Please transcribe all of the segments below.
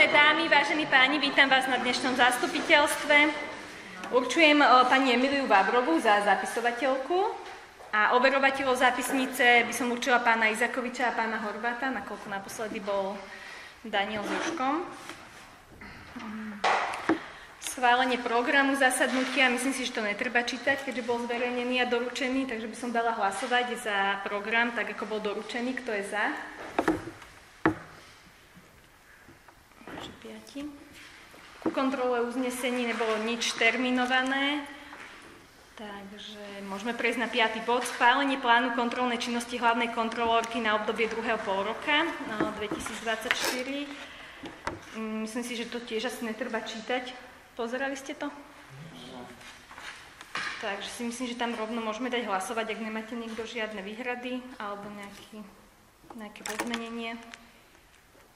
Vážené dámy, vážení páni, vítam vás na dnešnom zastupiteľstve. Určujem pani Emiliu Vavrovú za zapisovateľku a overovateľov zápisnice by som určila pána Izakoviča a pána Horváta, nakoľko naposledy bol Daniel s Jožkom. Schválenie programu zasadnutia, myslím si, že to netreba čítať, keďže bol zverejnený a doručený, takže by som dala hlasovať za program, tak ako bol doručený. Kto je za? Ku kontrole uznesení nebolo nič terminované, takže môžeme prejsť na 5. bod. Schválenie plánu kontrolnej činnosti hlavnej kontrolórky na obdobie druhého polroka 2024. Myslím si, že to tiež asi netreba čítať. Pozerali ste to? Takže si myslím, že tam rovno môžeme dať hlasovať, ak nemáte niekto žiadne výhrady alebo nejaké pozmenenie.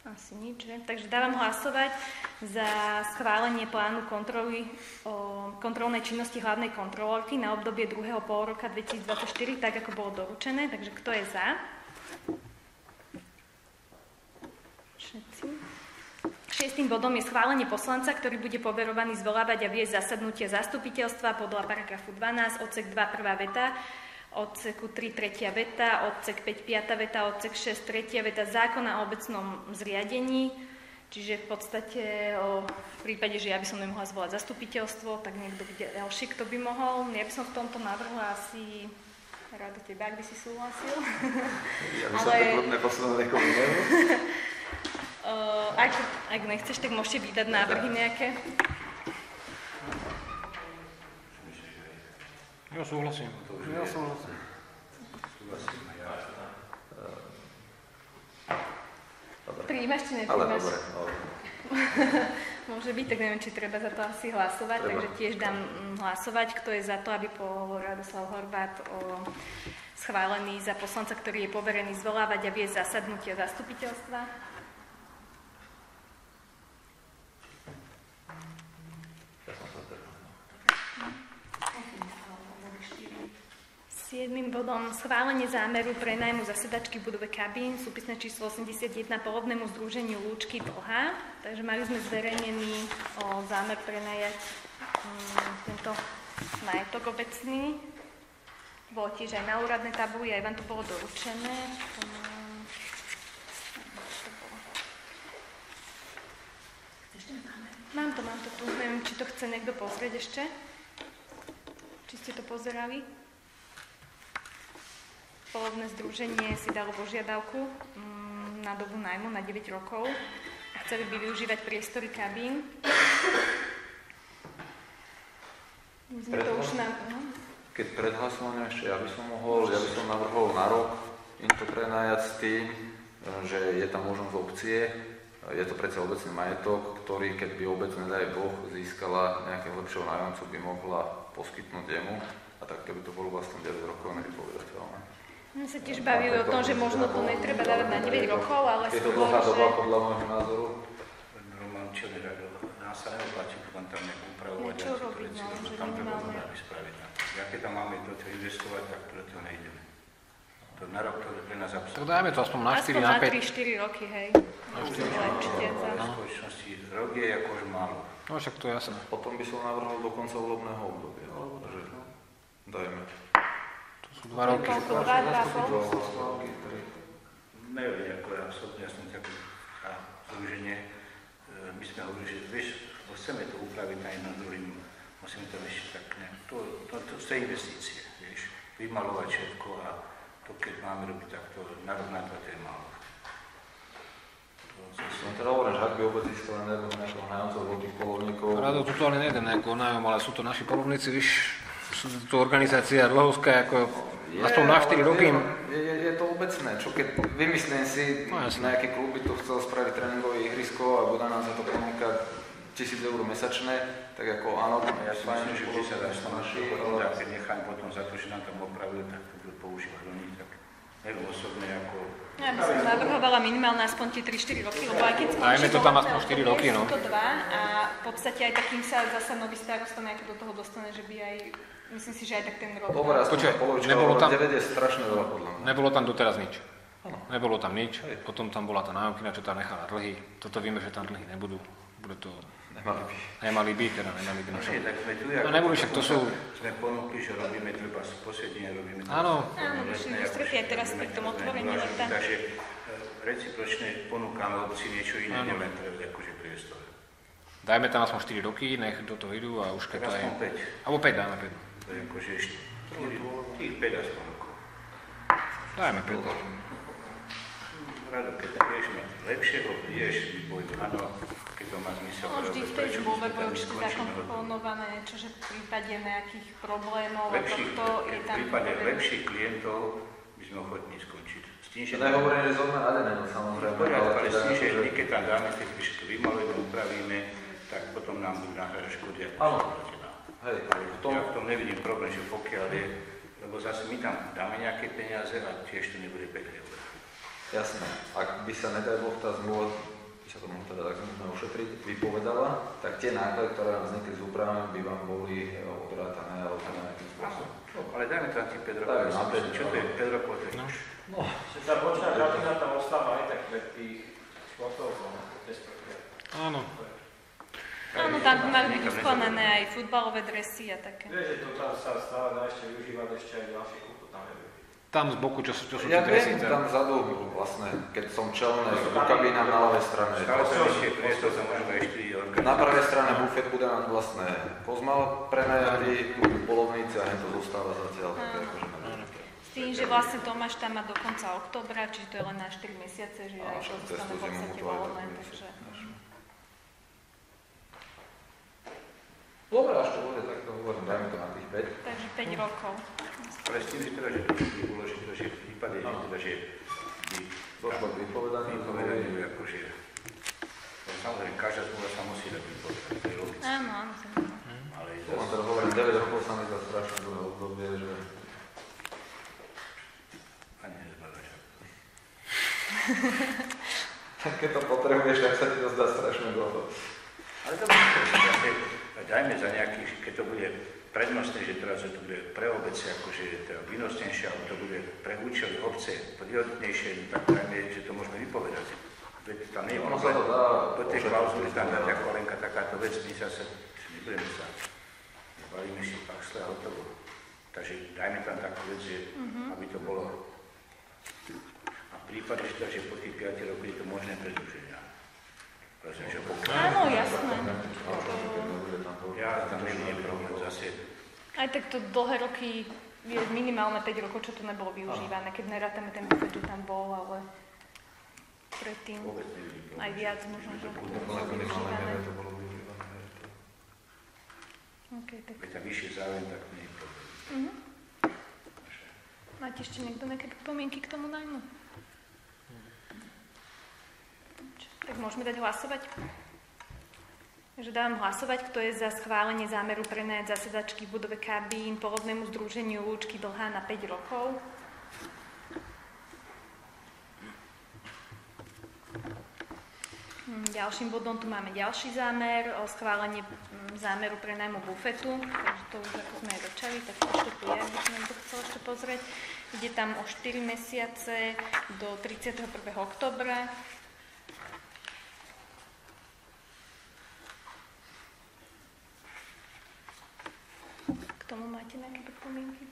Asi nič, že? Takže dávam hlasovať za schválenie plánu kontroly o kontrolnej činnosti hlavnej kontrolórky na obdobie druhého polroka 2024, tak ako bolo doručené. Takže kto je za? Všetci. 6. bodom je schválenie poslanca, ktorý bude poverovaný zvolávať a viesť zasadnutie zastupiteľstva podľa paragrafu 12, odsek 2, prvá veta, odseku 3, tretia veta, odsek 5, piata veta, odsek 6, tretia veta zákona o obecnom zriadení. Čiže v podstate v prípade, že ja by som nemohla zvolať zastupiteľstvo, tak niekto bude ďalší, kto by mohol. Ja by som v tomto navrhla asi rado teba, ak by si súhlasil. Ja by som to kľudne posunul niekomu inému. Ak nechceš, tak môžete vydať návrhy nejaké. Ja súhlasím. Prijímaš či nepríjmaš? Ale dobre. Môže byť, tak neviem, či treba za to asi hlasovať, takže tiež dám hlasovať, kto je za to, aby bol Radoslav Horvát schválený za poslanca, ktorý je poverený zvolávať a viesť zasadnutie zastupiteľstva. 7. bodom schválenie zámeru prenajmu zasedačky v budove Kabín, súpisné číslo 81 polovnému združeniu Lúčky Dlhá. Takže mali sme zverejnený zámer prenajať tento majetok obecný. Bolo tiež aj na úradnej tabuli, aj vám to bolo doručené. Mám to tu. Neviem, či to chce niekto pozrieť ešte. Či ste to pozerali? Polovné združenie si dalo požiadavku na dobu nájmu na 9 rokov a chceli by využívať priestory kabín. Keď pred hlasovaním ešte ja by som navrhol na rok im to prenajať s tým, že je tam možnosť opcie. Je to predsa obecný majetok, ktorý, keď by obec, nedaj Boh, získala nejakého lepšieho nájomcu, by mohla poskytnúť jemu. A tak keby to bolo vlastne 9 rokov, nevypovedateľné. My sa tiež bavili o tom, že možno to netreba dávať na 9 rokov, ale je to dlhá doba podľa môjho názoru. Roman Čelera, nás sa neoplatí potom tam upravovať. Niečo robiť, že tam treba minimálne. spraviť. Ja keď tam máme to investovať, tak preto nejdeme. To na rok to je pre nás absolútne. Tak dajme to aspoň na 4, aspoň na 5. Aspoň na 3-4 roky, hej. Určite. V spoločnosti rok je akože málo. No však to je jasné. Potom by som navrhol do konca volebného obdobia. Dajme. 2 roky. Neviem, ako ja osobne, ja som taký združenie, my sme hovorili, že vieš, chceme to upraviť na jednom druhým, musíme to ešte tak nejak, to sú investície, vieš, vymalovať všetko a to, keď máme robiť takto, narovnať to je málo. Som teda hovorím, že ak by obec získala nejakého nájomcov veľkých polovníkov... Rado, tuto ale nejde nejakého nájom, ale sú to naši polovníci, víš, sú to organizácia dlhovská, ako aspoň na 4 roky. Je to obecné, čo keď vymyslím si, nejaký klub by to chcel spraviť tréningové ihrisko a bude nám za to ponúkať 1000 eur mesačné, tak ako áno, ja si myslím, že by sa dá naši, ale keď nechám potom za to, že nám tam opravili, tak to budú používať oni, tak neviem osobne ako... Ja by som navrhovala minimálne aspoň tie 3-4 roky, lebo aj keď dajme to tam aspoň 4 roky, no. Sú to 2 a v podstate aj takým sa zasa nový starosta nejaký do toho dostane, že by aj, myslím si, že aj tak ten rok... Dobre, nebolo tam, 9 je strašne veľa podľa mňa. Nebolo tam doteraz nič. Nebolo tam nič, potom tam bola tá nájomkyňa, čo tam nechala dlhy. Toto vieme, že tam dlhy nebudú. Bude to... Nemali by. No nebudú, však to sú... Sme ponúkli, že robíme treba posedenie, robíme... Áno. Stretí aj teraz pri tom otvorení leta. Takže recipročne ponúkame obci niečo iné, nielen treba akože priestor. Dajme tam aspoň 4 roky, nech do toho idú a už keď to aj... Alebo 5, dáme 5. To je akože tých 5 aspoň rokov. Dajme 5. Rado, keď tam vieš mať lepšieho, vieš, výboj, áno, keď to má zmysel. No vždy v tej zmluve bolo určite zakomponované, čože v prípade nejakých problémov, v prípade lepších klientov by sme ochotní skončiť. Nehovorím, že zoďme nadené, samozrejme. Ale s tým, že my keď tam dáme, keď to vymalujeme, upravíme, tak potom nám budú náhľadať škody. Áno. Ja v tom nevidím problém, že pokiaľ je, lebo zase my tam dáme nejaké peniaze a tiež to nebude pekne. Jasné. Ak by sa, nedaj Boh, tá zmluva, by sa tomu teda tak sme ušetriť, vypovedala, tak tie náklady, ktoré nám vznikli z úpravami, by vám boli odrátané alebo nejakým spôsobom. No, ale dajme tam tých 5 rokov. Čo to je 5 rokov? No. Tá bočná kabina tam ostáva aj tak pre tých športovcov. Áno. Áno, tam by mali byť usklenené aj futbalové dresy a také. Vieš, že to tam sa stále dá ešte využívať ešte aj ďalšie kúpu tam je. Tam z boku, čo sú ja tie dresy. Tam vzadu vlastne, keď som čelné, kabína na ľavej strane. Na pravej strane bufet bude mať vlastne pozmal prenajatý, tu polovníci a to zostáva zatiaľ. S tým, že vlastne Tomáš tam má do konca októbra, čiže to je len na 4 mesiace, že aj to zostane v podstate voľné, takže... Dobre, až to bude, tak to hovorím, dajme to na tých 5. Takže 5 rokov. Ale s tým, že teda, že by bolo, že v prípade, že by došlo k vypovedaniu, akože... Samozrejme, každá zmluva sa musí dať vypovedať, to je logické. Áno. Ale to vám teda hovorím, 9 rokov sa mi to strašne dlhé obdobie, že... Ani nezbadaš. Tak keď to potrebuješ, tak sa ti to zdá strašne dlho. Ale to dajme za nejaký, keď to bude prednostné, že teraz to bude pre obec, akože teda výnosnejšie, alebo to bude pre účely obce prírodnejšie, tak dajme, že to môžeme vypovedať. Veď tam nie je problém, do tej klauzuly tam dať ako lenka takáto vec, my sa nebudeme sa, valíme si paxle a hotovo. Takže dajme tam takú vec, že aby to bolo, a v prípade, že po tých 5 rokoch je to možné predĺženia. Áno, jasné. Ja tam nevidím problém zase. Aj tak to dlhé roky je minimálne 5 rokov, čo to nebolo využívané, keď nerátame ten bufet, čo tam bol, ale predtým aj viac možno, že to bolo využívané. Keď tam vyššie záujem, tak nie je problém. Máte ešte niekto nejaké pripomienky k tomu nájmu? Tak môžeme dať hlasovať? Takže dávam hlasovať, kto je za schválenie zámeru prenajať zasedačky v budove kabín porodnému združeniu Lúčky Dlhá na 5 rokov. Ďalším bodom tu máme ďalší zámer o schválenie zámeru prenajmu bufetu, takže to už ako sme aj začali, tak ešte tu je, aby som to chcel ešte pozrieť. Ide tam o 4 mesiace do 31. októbra. K tomu máte nejaké pripomienky?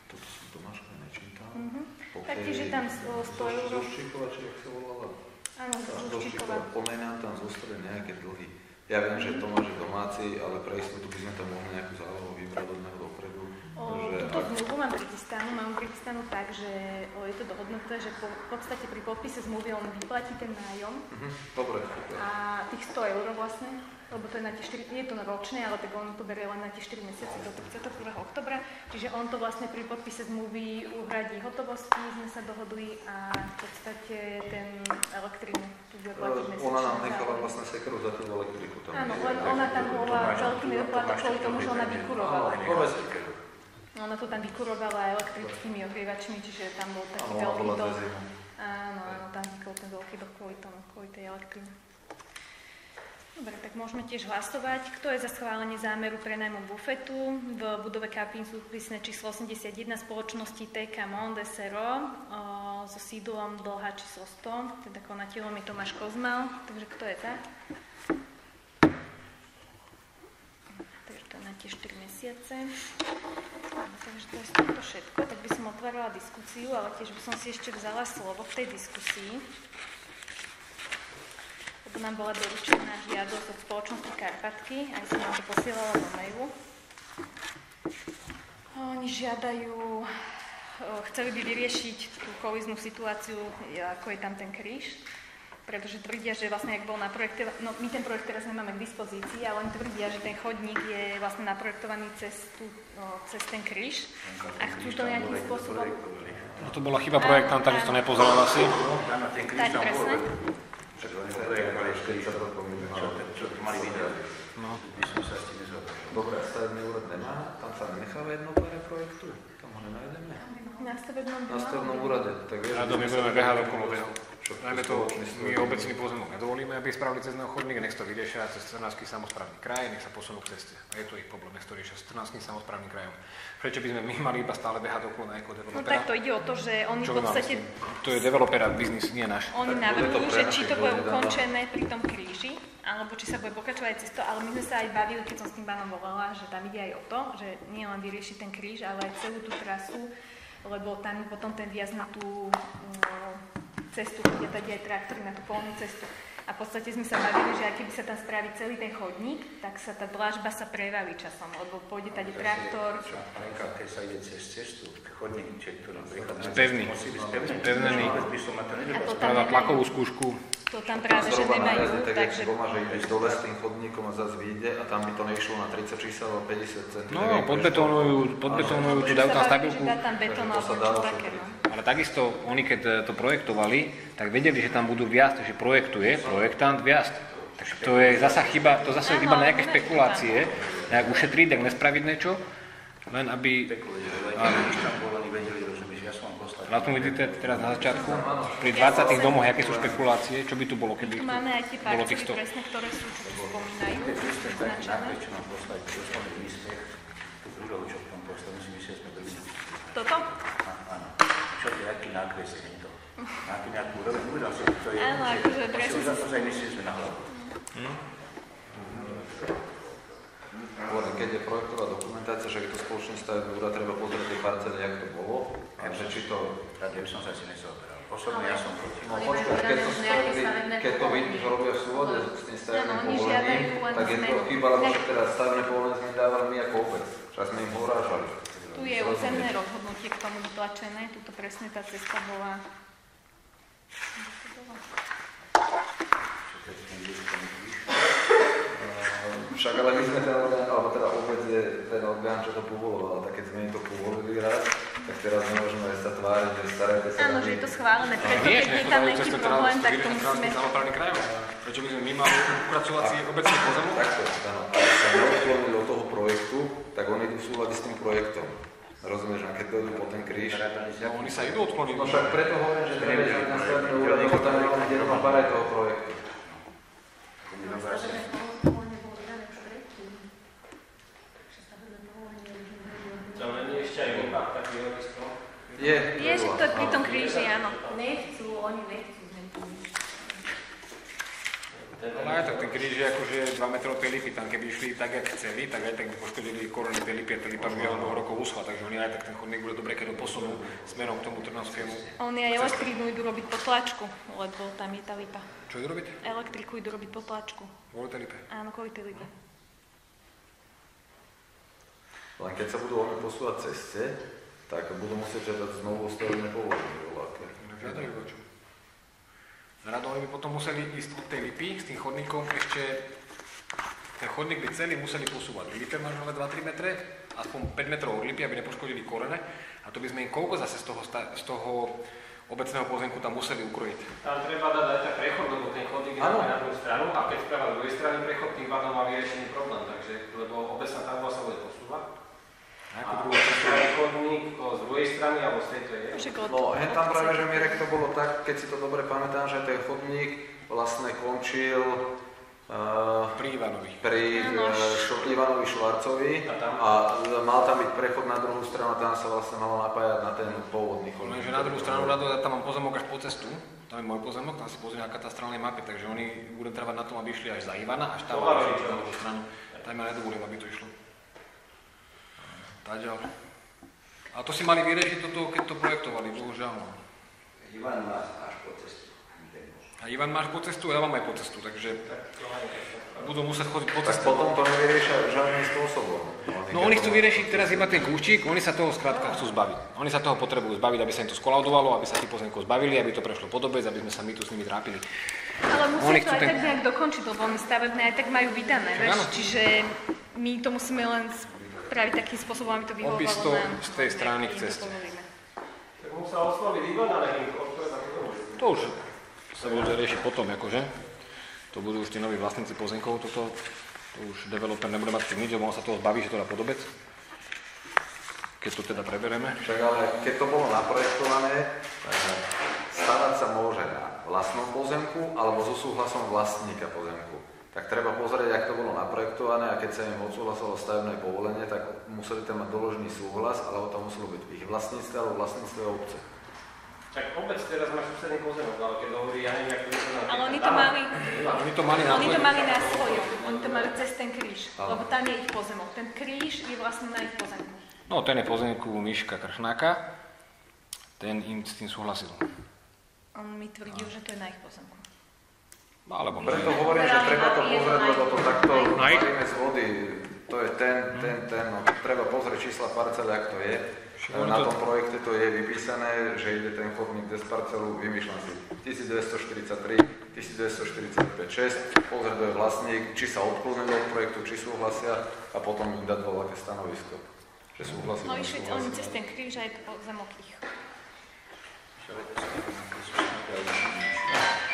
Toto som Tomáška nečítal. Taktiež je tam 100 eur. Zúščíková, či jak sa volala? Áno, Zúščíková. Plnej nám tam zostali nejaké dlhy. Ja viem, že Tomáš je domáci, ale pre istotu by sme tam mohli nejakú zálohu vybrať od neho dopredu. Túto zmluvu mám prichystanú tak, že je to dohodnuté, že v podstate pri podpise zmluvy on vyplatí ten nájom. Dobre. A tých 100 eur vlastne, lebo to je na tie 4, je to ročné, ale tak on to berie len na tie 4 mesiace do 31. októbra, čiže on to vlastne pri podpise zmluvy uhradí hotovosti, sme sa dohodli a v podstate ten elektrínu tu bude platiť mesačne. Ona nám nechala vlastne sekeru za tú elektriku. Áno, len ona tam bola veľký nedoplatok kvôli tomu, že ona vykurovala. Ona to tam vykurovala elektrickými ohrievačmi, čiže tam bol taký veľký dlh. Áno, tam vznikol ten veľký dlh kvôli tej elektrine. Dobre, tak môžeme tiež hlasovať. Kto je za schválenie zámeru prenajmu bufetu v budove Kapín súpisné číslo 81 spoločnosti TK Monde SRO so sídlom Dlhá číslo 100, teda konateľom je Tomáš Kozmal, takže kto je za? Takže to je na tie 4 mesiace. Takže to je to všetko, tak by som otvárala diskusiu, ale tiež by som si ešte vzala slovo v tej diskusii. Lebo nám bola doručená žiadosť od spoločnosti Karpatky, aj som nám to posielala do mailu. Oni žiadajú, chceli by vyriešiť tú kolíznú situáciu, ako je tam ten kríž, pretože tvrdia, že vlastne ak bol naprojektovaný, no my ten projekt teraz nemáme k dispozícii, ale oni tvrdia, že ten chodník je vlastne naprojektovaný cez ten kríž a chcú to nejakým spôsobom... No to bola chyba projektanta, že to nepozeral asi. Tak, presne. Čo to mali vyhrať? No. My som sa s tým nezhodol. Dobre, stavebný úrad nemá? Tam sa nenecháva jedno pár projektu? Tam ho nenájdeme? Na stavebnom úrade. A to my budeme behať okolo toho. Najmä to my obecný pozemok nedovolíme, aby spravili cez chodník, nech to vyriešia cez Trnavský samosprávny kraj, nech sa posunú k ceste. A je to ich problém, nech to riešia s Trnavským samosprávnym krajom. Prečo by sme my mali iba stále behať okolo na ekodevelopera? No tak to ide o to, že oni v podstate... To je developera biznis, nie náš. Oni navrhujú, že či to bude ukončené pri tom kríži, alebo či sa bude pokračovať cez to, ale my sme sa aj bavili, keď som s tým pánom volala, že tam ide aj o to, že nie len vyriešiť ten kríž, ale aj celú tú trasu, lebo tam potom ten viac na tú cestu, kde tady aj traktory na tú polnú cestu. A v podstate sme sa bavili, že aj keby sa tam spraví celý ten chodník, tak sa tá dlážba sa prevaví časom, lebo pôjde tady traktor. Keď sa ide cez cestu, chodník, to napríklad... Spevný. Spevnený. Spravá tlakovú skúšku. To tam práve, že nemajú, takže... Doma, že ideš dole s tým chodníkom a zase vyjde a tam by to nešlo na 30 čísel alebo 50 cm. No, podbetónujú, tu dajú tam stabilku. Dá tam betón alebo čo také, no. Ale takisto, oni keď to projektovali, tak vedeli, že tam budú viazd, takže projektuje projektant viazd. Takže to je zasa chyba, to zase chyba na nejaké špekulácie, nejak ušetriť, tak nespraviť niečo, len aby... Na tom vidíte teraz na začiatku, pri 20 domoch, aké sú špekulácie, čo by tu bolo, keby tu máme aj tie bolo tých 100. presne, ktoré sú, čo tu spomínajú, vyznačené. Toto? Áno. Čo to je, aký nákres je to? Nejakú úroveň, povedal som, to je... Áno, akože presne... Za to mysleli sme na hlavu. Keď je projektová dokumentácia, že je to spoločný stavebný úrad, treba pozrieť tie parcely, jak to bolo. Takže či to... Ja by som sa si nezaoberal. Osobne ja som proti. No počkaj, keď to robia v súlade s tým stavebným povolením, tak je to chyba, lebo že teraz stavebné povolenie sme dávali my ako obec. Však sme im urážali. Tu je územné rozhodnutie k tomu vytlačené, tuto presne tá cesta bola... Však ale my sme ten orgán, alebo teda obec je ten orgán, čo to povoloval, tak keď sme im to povolili raz, tak teraz nemôžeme sa tváriť, že starajte sa... Áno, že je to schválené, preto keď je tam nejaký problém, tak to musíme... Prečo by sme my mali upracovací obecný pozemok? Takto, áno. Ak sa neodklonili od toho projektu, tak oni idú v súlade s tým projektom. Rozumieš, a keď dojdú po ten kríž... No, oni sa idú odkloniť. No však preto hovorím, že treba ísť na stavebný úrad, lebo tam je len jedna paraj toho projektu. To není ešte aj opak, taký logisko? Je, že to pri tom kríži, áno. Oni nechcú zmeniť. Ale aj tak ten kríž je akože 2 metrov tej lipy, tam keby išli tak, jak chceli, tak aj tak by poškodili korony tej lipy a tá lipa by veľa mnoho rokov uschla, takže oni aj tak ten chodník bude dobre, keď ho posunú smerom k tomu Trnavskému. Oni aj elektrinu idú robiť po tlačku, lebo tam je tá lipa. Čo idú robiť? Elektriku idú robiť po tlačku. Kvôli tej lipe? Áno, kvôli tej lipe. Len keď sa budú oni posúvať ceste, tak budú musieť žiadať znovu stavebné povolenie. Žiadajú o čo? Rado, oni by potom museli ísť od tej lipy s tým chodníkom ešte... Ten chodník by celý museli posúvať. Lipe máš ale 2-3 metre, aspoň 5 metrov od lipy, aby nepoškodili korene. A to by sme im koľko zase z toho obecného pozemku tam museli ukrojiť. Tam treba dať aj tak prechod, lebo ten chodník je na druhú stranu a keď spravá z druhej strany prechod, tým pádom má vyriešený problém, takže, lebo obecná tabula sa bude posúvať. A chodník z druhej strany alebo z tejto je? No, tam práve, že Mirek to bolo tak, keď si to dobre pamätám, že ten chodník vlastne končil Pri Ivanovi. Pri Ivanovi Švarcovi a mal tam byť prechod na druhú stranu, tam sa vlastne malo napájať na ten pôvodný chod. Lenže na druhú stranu, ja tam mám pozemok až po cestu, tam je môj pozemok, tam si pozriem na katastrálnej mape, takže oni budú trvať na tom, aby išli až za Ivana, až tam na druhú stranu. Tam ja nedovolím, aby to išlo. Taďal. A to si mali vyriešiť toto, keď to projektovali, bohužiaľ. Ivan má až po cestu. A Ivan máš po cestu, ja mám aj po cestu, takže budú musieť chodiť po Tak cestu. potom to nevyriešia žiadnym spôsobom. No oni chcú vyriešiť teraz iba ten kúščík, oni sa toho skrátka chcú zbaviť. Oni sa toho potrebujú zbaviť, aby sa im to skolaudovalo, aby sa tí pozemkov zbavili, aby to prešlo po dobe, aby sme sa my tu s nimi trápili. Ale Oni musí to chcú aj tak nejak dokončiť, lebo oni stavebné aj tak majú vydané, vieš? Čiže my to musíme len spraviť takým spôsobom, aby to vyhovovalo Opis to nám. z tej strany k ceste. Tak musel osloviť Ivana, nech im odpoveda potom. To už sa bude riešiť potom, akože. To budú už tí noví vlastníci pozemkov, to už developer nebude mať nič, lebo on sa toho zbaví, že to dá podobec. Keď to teda preberieme. Však ale keď to bolo naprojektované, stavať sa môže na vlastnom pozemku alebo so súhlasom vlastníka pozemku. Tak treba pozrieť, ak to bolo naprojektované a keď sa im odsúhlasilo stavebné povolenie, tak museli tam mať doložený súhlas, alebo to muselo byť v ich vlastníctve alebo vlastníctve obce. Tak obec teraz má susedný pozemok, ale keď hovorí, ja neviem, ako to na... Ale oni to mali na svojom, oni to mali cez ten kríž, lebo tam je ich pozemok. Ten kríž je vlastne na ich pozemku. No, ten je pozemku Miška Krchnáka, ten im s tým súhlasil. On mi tvrdil, že to je na ich pozemku. No, alebo Preto hovorím, že treba to pozrieť, lebo to takto varíme z vody. To je ten, no treba pozrieť čísla parcely, ak to je. Na tom projekte to je vypísané, že ide ten chodník cez parcelu, vymýšľam si 1243, 1245, 6, pozrieť, kto je vlastník, či sa odklonili od projektu, či súhlasia a potom im dať veľké stanovisko, že súhlasia. No išli oni cez ten kríž a je to pozemok ich.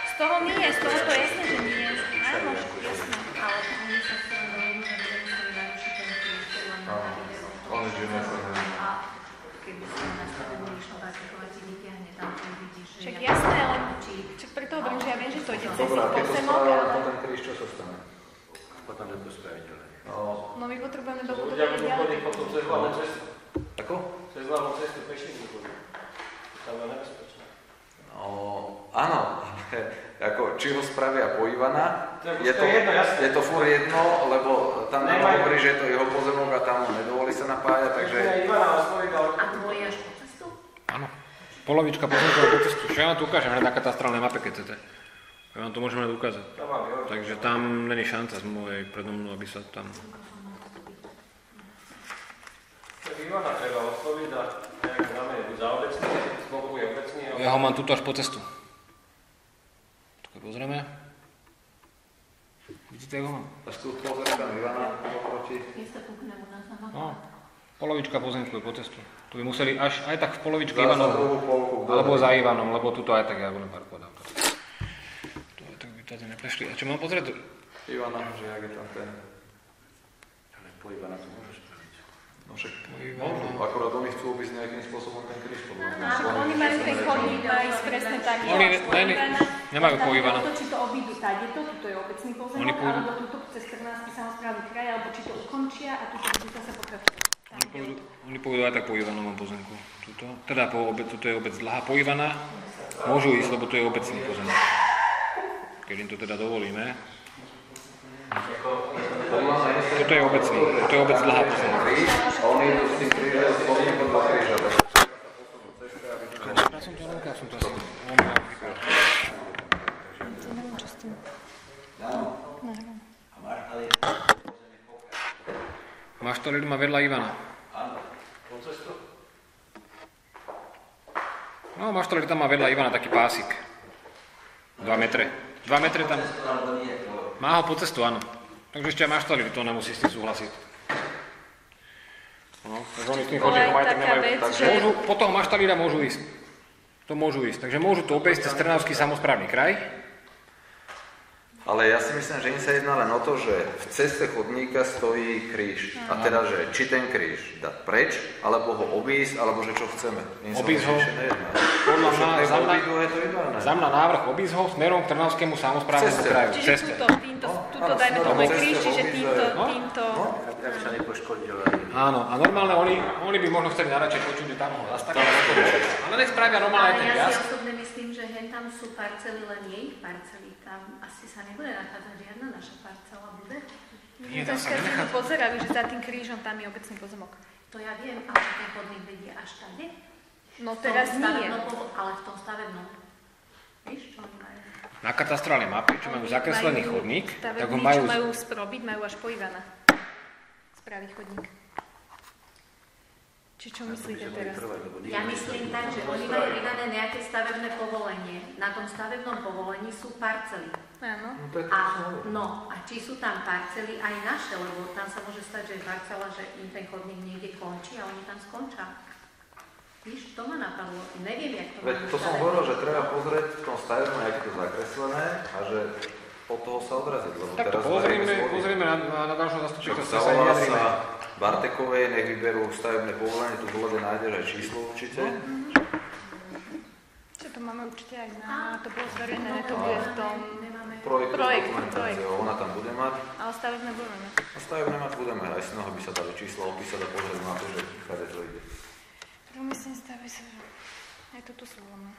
Z toho nie, z toho to je jasné, že nie. Áno, jasné. Ale oni sa s tým dohodnú, že nemuseli narušiť ten kríž, ktorý len na video. Oni že A keby si nastavili išlo parkovací vytiahne, tam to vidíš, že... Však jasné, len preto hovorím, že ja viem, že to ide cez Dobrá, ich keď to pozemok, spravia ale... ten kríž, čo sa stane? Potom je to spraviť ďalej. No my potrebujeme Ľudia dobudovať budú ďalej. chodiť potom cez hlavnú cestu. Ako? Cez hlavnú cestu pešie budú chodiť. Tam je nebezpečné. No, áno, ale ako, či ho spravia po Ivana, To je jedno, jasné. je to furt jedno, lebo tam hovorí, že je to jeho pozemok a tam mu nedovolí sa napájať, takže... Ivana osloviť, ale... A tvoje až po cestu? áno. Polovička pozemkov po cestu. Čo ja vám tu ukážem na katastrálnej mape, keď chcete. Ja vám to môžem len ukázať. Takže tam není šanca z mojej predo mnou, aby sa tam... Tak Ivana treba osloviť a nejak znamená buď za obecný, z boku je obecný. Ja ho mám tuto až po cestu. Tak pozrieme. Vidíte, ako mám? A tu pozrie tam Ivana oproti. Keď sa kúkne u nás na mapu. No, polovička pozemku je po cestu. Tu by museli až aj tak v polovičke Za Ivanov, druhú polku. alebo za Ivanom, lebo tuto aj tak ja budem parkovať auto. Tu aj tak by tady neprešli. A čo mám pozrieť? Ivana, že jak je tam ten... Ale po Ivana to môžu spraviť. No však môžu, akurát oni chcú obísť nejakým spôsobom ten kríž. Však oni majú ten chodník, majú ísť presne tak. Oni nemajú po Ivana. Či to obídu tady, tuto je obecný pozemok, Oni pôjdu- alebo tuto cez 14. samosprávny kraj, alebo či to ukončia a tuto sa pokračuje. Oni pôjdu aj tak po Ivanovom pozemku. Tuto, teda tuto je obec dlhá. Po Ivana môžu ísť, lebo to je obecný pozemok. Keď im to teda dovolíme. Toto je obecný, toto je obec dlhá pozemok. A oni idú s tým krížom, s chodníkom do kríža. Ja som to lenka, som to asi... Neviem, čo s tým. Máš to ľudí vedľa Ivana. No, máš to ľudí tam má vedľa Ivana taký pásik. 2 metre. 2 metre tam. Má ho po cestu, áno. Takže ešte aj máš to ľudí, to nemusí s tým súhlasiť. No, takže oni s tým chodníkom aj tak nemajú. Môžu, potom maštalíra môžu ísť. To môžu ísť. Takže môžu to obejsť cez Trnavský samosprávny kraj. Ale ja si myslím, že im sa jedná len o to, že v ceste chodníka stojí kríž. A teda, že či ten kríž dať preč, alebo ho obísť, alebo že čo chceme. Obísť ho, podľa mňa, za mňa návrh obísť ho smerom k Trnavskému samosprávnemu kraju. Čiže túto dajme tomu kríž, čiže týmto... Aby sa nepoškodilo. Áno, a normálne oni by možno chceli naradšej počuť, že tam ho zastavia. Ale nech spravia normálne ten ja viac. si osobne myslím, že hen tam sú parcely, len je ich parcely. Tam asi sa nebude nachádzať žiadna naša parcela, bude? Nie, tam sa nenechá. Pozerali, že za tým krížom tam je obecný pozemok. To ja viem, ale ten chodník vedie až tady. No teraz nie. Ale v tom stavebnom. Víš, čo oni majú? Na katastrálnej mape, čo majú zakreslený chodník, tak ho majú... majú... Čo majú sprobiť, majú až po Ivana. Spraví chodník. Či čo myslíte teraz? Ja myslím tak, že oni majú vydané nejaké stavebné povolenie. Na tom stavebnom povolení sú parcely. Áno. A či sú tam parcely aj naše, lebo tam sa môže stať, že je parcela, že im ten chodník niekde končí a oni tam skončia. Víš, to ma napadlo. Neviem, jak to majú. To som hovoril, že treba pozrieť v tom stavebnom, jak je to zakreslené a že od toho sa odraziť. Tak to pozrieme na ďalšom zastupiteľstve, sa zavolá vyjadríme. sa Bartekovej, nech vyberú stavebné povolenie, tu v úvode nájdeš aj číslo určite. Čo to máme určite aj na, to bolo zverejnené, to bude v tom Projekt. Ona tam bude mať. Ale stavebné budeme mať. A stavebné mať budeme, aj z toho by sa dali čísla opísať a pozrieť na to, že kade to ide. Myslím, stavy sa, že aj toto sú voľné.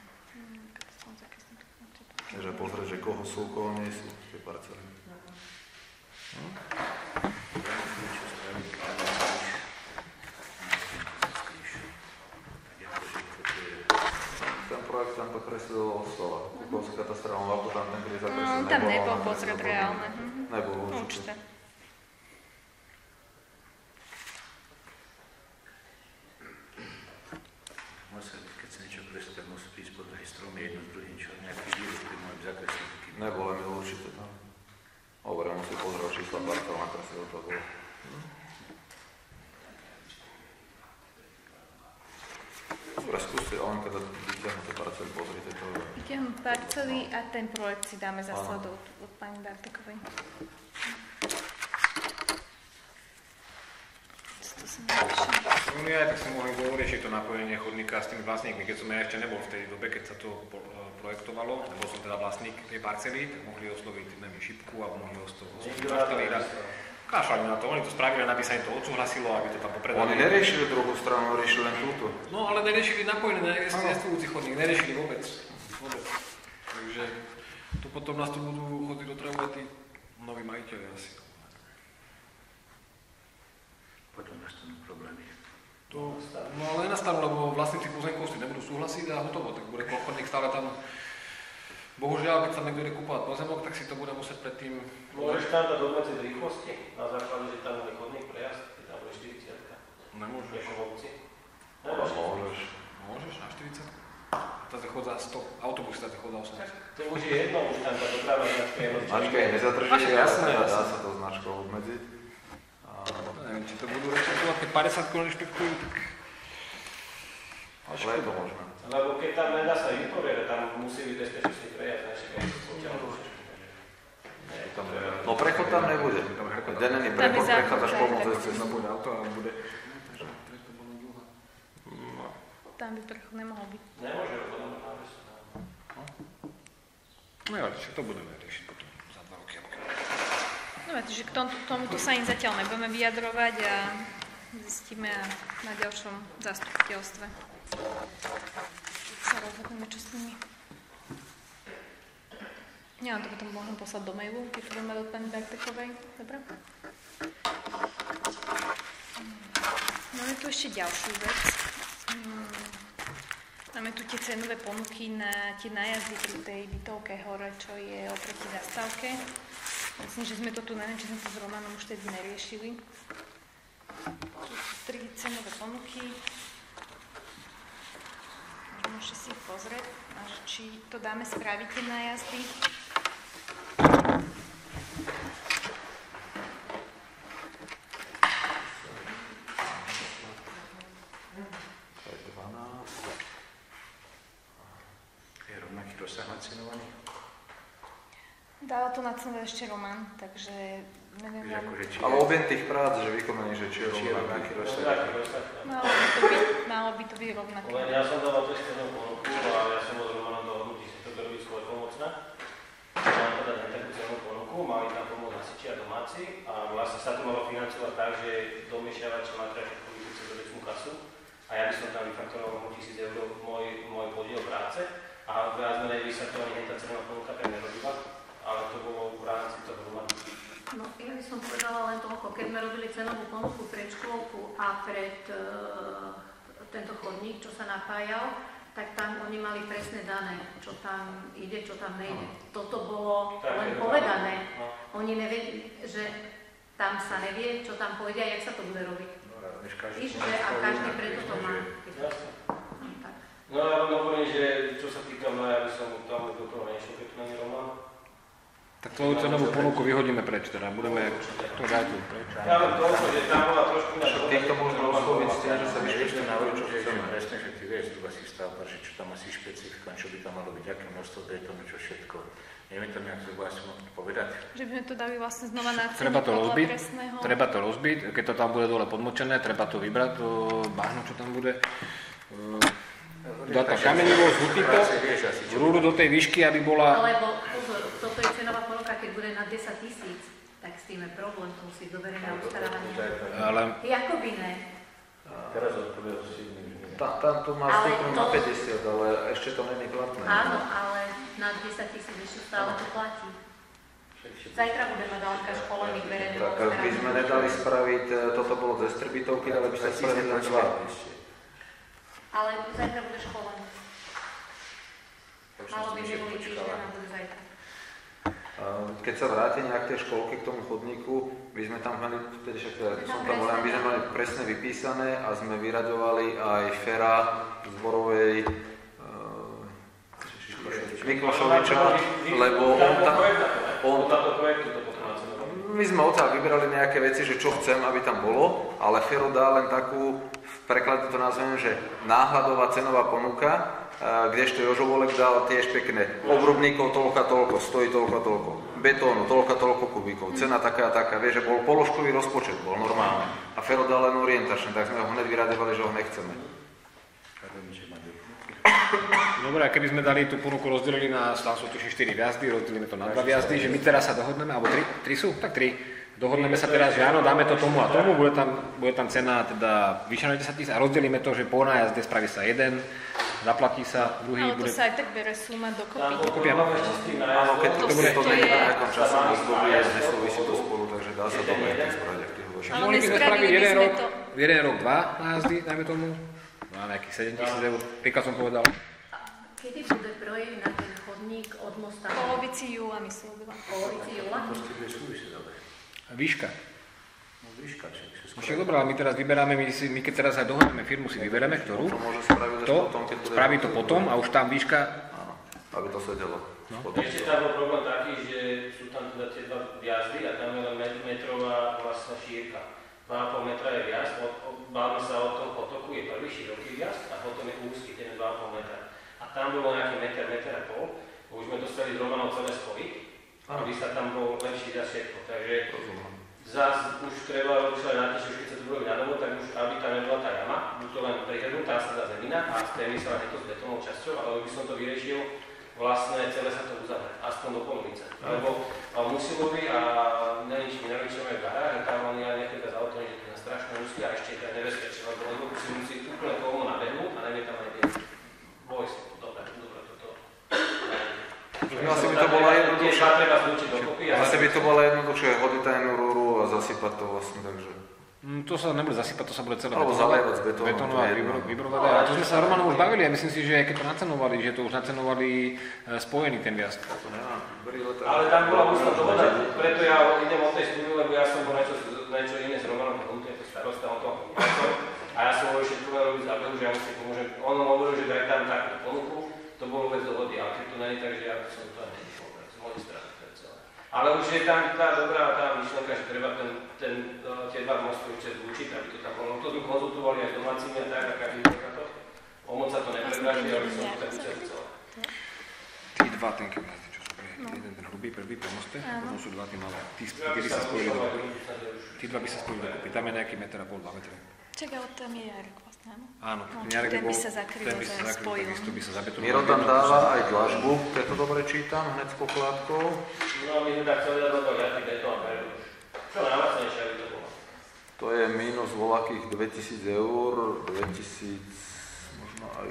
Takže pozrieť, že koho sú, koho nie sú tie parcely. Ten projekt tam to kreslil od stola. Kúkol si katastrálnu mapu, tam ten kríž zakreslil. Tam nebol pozrieť reálne. Nebol určite. Keď sa niečo kreslí, tak musí prísť pod aj stromy jedno s druhým, čo nejaký díl, ktorý môžem zakresliť. Nebol Emil určite tam. Dobre, musí pozrieť čísla parcel, na kreslil to bolo. Dobre, skúste, len keď vyťahnuté parcely, pozrite to. Vyťahnuť parcely a ten projekt si dáme za sledov od pani Bartekovej. Oni aj tak si mohli vyriešiť to napojenie chodníka s tými vlastníkmi. Keď som ja ešte nebol v tej dobe, keď sa to projektovalo, bol som teda vlastník tej parcely, tak mohli osloviť neviem, Šipku a mohli osloviť Bartelíra. Kašľali na to, oni to spravili, aby sa im to odsúhlasilo, aby to tam popredali. Oni neriešili druhú stranu, riešili len túto. No, ale neriešili napojený na existujúci chodník, neriešili vôbec. Takže tu potom nás tu budú chodiť otravovať tí noví majiteľi asi. Potom nastanú problémy. No ale nenastanú, lebo vlastníci pozemkov si nebudú súhlasiť a hotovo, tak bude chodník stále tam. Bohužiaľ, keď sa niekto ide kúpovať pozemok, tak si to bude musieť predtým... Môžeš tam dať obmedziť rýchlosti na základe, že tam je chodník prejazd, keď tam bude 40. Nemôžeš. Ako v obci? Môžeš na 40. Tady chodza 100, autobus tady chodza 80. To už je jedno, už tam tá doprava je na prievodci. Značka je nezadrží, jasné, dá sa to značkou obmedziť. Neviem, či to budú rešpektovať, keď 50 km rešpektujú, tak... Ale je to možné. Lebo keď tam nedá sa vypovedať, tam musí byť bezpečnostný prejazd, našich aj potiaľ. No prechod tam nebude. Denný prechod prechádzaš pomôcť cez bude auto a bude... Tam by prechod nemohol byť. Nemôže, lebo tam má návesu. No ja, to budeme riešiť potom za 2 roky. Dobre, čiže k tomuto sa im zatiaľ nebudeme vyjadrovať a zistíme na ďalšom zastupiteľstve. Sa rozhodneme, čo s nimi. Ja vám to potom môžem poslať do mailu, keď to budeme od pani Bartekovej. Dobre? Máme tu ešte ďalšiu vec. Máme tu tie cenové ponuky na tie nájazdy pri tej bytovke hore, čo je oproti zastávke. Myslím, že sme to tu, neviem, či sme to s Romanom už tedy neriešili. Tu sú 3 cenové ponuky. Môžete si ich pozrieť, a či to dáme spraviť tie nájazdy. Dala to na cenu ešte Roman, takže neviem. Ale objem tých prác, že vykonaný, že či je rovnaký rozsah. Malo by to byť rovnaké. Len ja som dával to ešte jednu ponuku a ja som bol s Romanom dohodnutý, si to robiť svoj pomocná. Mám teda takú celú ponuku, mali tam pomôcť hasiči a domáci a vlastne sa to malo financovať tak, že domiešľavač má treba všetko vyjúť cez obecnú kasu a ja by som tam vyfaktoroval 1000 eur môj podiel práce a viac menej by sa to ani tá cenová ponuka tak nerobila, ale to bolo v rámci toho Romanu. No, ja by som povedala len toľko, keď sme robili cenovú ponuku pred škôlku a pred tento chodník, čo sa napájal, tak tam oni mali presne dané, čo tam ide, čo tam nejde. Toto bolo len povedané. Oni nevedeli, že tam sa nevie, čo tam pôjde a jak sa to bude robiť. Víš, že a každý preto to má. No ja vám hovorím, že čo sa týka mňa, ja by som tam do toho nešiel, keď tu není Roman. Tak tvoju cenovú ponuku vyhodíme preč, teda budeme to dať tu preč. Ja len toľko, že tam bola trošku na Však týchto možno osloviť s tým, že sa vyšli na čo chceme. Presne, že ty vieš, tu asi stavba, že čo tam asi špecifika, čo by tam malo byť, aké množstvo betónu, čo všetko. Neviem tam nejak zhruba asi mohli povedať. Že by sme to dali vlastne znova na cenu Treba to podľa rozbiť, presného. treba to rozbiť, keď to tam bude dole podmočené, treba to vybrať, to bahno, čo tam bude. Dať tam kamenivo, zhutiť to, rúru do tej výšky, aby bola... Alebo pozor, toto je cenová ponuka, keď bude na 10 000, tak s tým je problém, to musí do verejného obstarávania. Ale... Jakoby ne. Teraz odpovedal si Tam to má stupnú na 50, ale ešte to není platné. Áno, ale na 10 000 ešte stále to platí. Zajtra budeme ďaleka školených verejného Tak ak by sme nedali spraviť, toto bolo ze Strbitovky, ale by sa spravili len 2. Ale zajtra bude školený. Malo by minulý týždeň a bude zajtra. Keď sa vráti nejak tej školke k tomu chodníku, by sme tam mali, vtedy však som tam bol, by sme mali presne vypísané a sme vyraďovali aj Fera Zborovej Miklošoviča, lebo on tam... My sme odtiaľ vybrali nejaké veci, že čo chcem, aby tam bolo, ale Fero dá len takú, v preklade to nazvem, že náhľadová cenová ponuka, kdežto Jožo Volek dal tiež pekné. Obrubníkov toľko a toľko, stojí toľko a toľko. Betónu toľko a toľko kubíkov, cena taká a taká. Vieš, že bol položkový rozpočet, bol normálny. A Fero dal len orientačne, tak sme ho hneď vyradovali, že ho nechceme. Dobre, a keby sme dali tú ponuku, rozdelili na, tam sú tuším 4 viazdy, rozdelíme to na 2 viazdy, že my teraz sa dohodneme, alebo 3 sú? Tak 3. Dohodneme sa teraz, že áno, dáme to tomu a tomu, bude tam cena teda vyššia na 10 000 a rozdelíme to, že po nájazde spraví sa jeden, zaplatí sa, druhý ale bude... Ale to sa aj tak bere suma dokopy. Dokopy, áno. Áno, keď to bude to není na nejakom časovom období, nesúvisí to spolu, takže dá sa to aj spraviť, ak ty hovoríš. Mohli by sme spraviť jeden rok 2 nájazdy, dajme tomu, má nejakých 7 000 eur, príklad som povedal. Kedy bude projekt na ten chodník od mosta? V polovici júla, myslím. Polovici júla? Výška. No výška, Však dobré, ale my teraz vyberáme, my keď teraz aj dohodneme firmu, si vybereme, ktorú, spraví to potom a už tam výška... Áno, aby to sedelo. Ešte tam bol problém taký, že sú tam teda tie 2 viazdy a tam je len metrová vlastná šírka. 2,5 metra je viazd, bavíme sa o tom potoku, je prvý široký viazd a potom je úzky, ten je 2,5 metra. A tam bolo nejaký meter a pol, už sme dostali z Romanov celé spojiť, aby sa tam bol lepší za všetko. Takže zás už treba rozmýšľať na tým, že keď sa to bude na novo, tak už aby tam nebola tá jama, buď to len prihrnutá sa dá zemina a stejný sa to s betónovou časťou, ale by som to vyriešil, vlastne celé sa to uzavrieť, aspoň do polovice. Lebo Musilovi a Neličovi garáž, že tam oni aj nechýba za auto, že to je strašne úzky a ešte je to nebezpečné, lebo si musí úplne polno nabehnúť a nevie tam aj vieť. Boj si. Asi by to bola jednoduchšie. Asi by to bola jednoduchšie hodiť tajnú rúru a zasypať to vlastne, takže... To sa nebude zasypať, to sa bude celé alebo zalievať z betónu a vybrovať. A to sme sa Romanom už bavili a myslím si, že keď to nacenovali, že to už nacenovali spojený ten viazd. Ale tam bola ústna dohoda, preto ja idem od tej štúdiu, lebo ja som bol niečo iné s Romanom, je to starosta o tom a ja som hovoril všetko robiť za behu, že ja musím pomôžem. On hovoril, že daj tam takúto ponuku, to bolo vec dohody, ale keď to nie je tak, že ja som to aj nedišol, z mojej strany, to je celé. Ale už je tam tá dobrá myšlenka, že treba tie 2 mosty určite zlučiť, aby to tam bolo. To sme konzultovali aj s domácimi a tak, a každý to. O moc sa to nepredraží, ale som to tak určite celé. Tí 2 tenky, čo sú jeden ten hrubý prvý pre moste, potom sú dva tie malé. Tí by sa spojili dokupy. Tí dva by sa spojili dokupy. Tam je nejaký 1,5 metra, 2 metre. Čak, ale tam je Jarek vlastne, áno? Áno, ten by sa zakryl, spojil. Takisto by sa zabetonoval. Miro tam dáva aj dlažbu, keď to dobre čítam, hneď s pokladkou. No, my sme tak chceli dať do riadky betón, čo najlacnejšie by to bolo. To je minus voľakých 2 000 eur, 2000, možno aj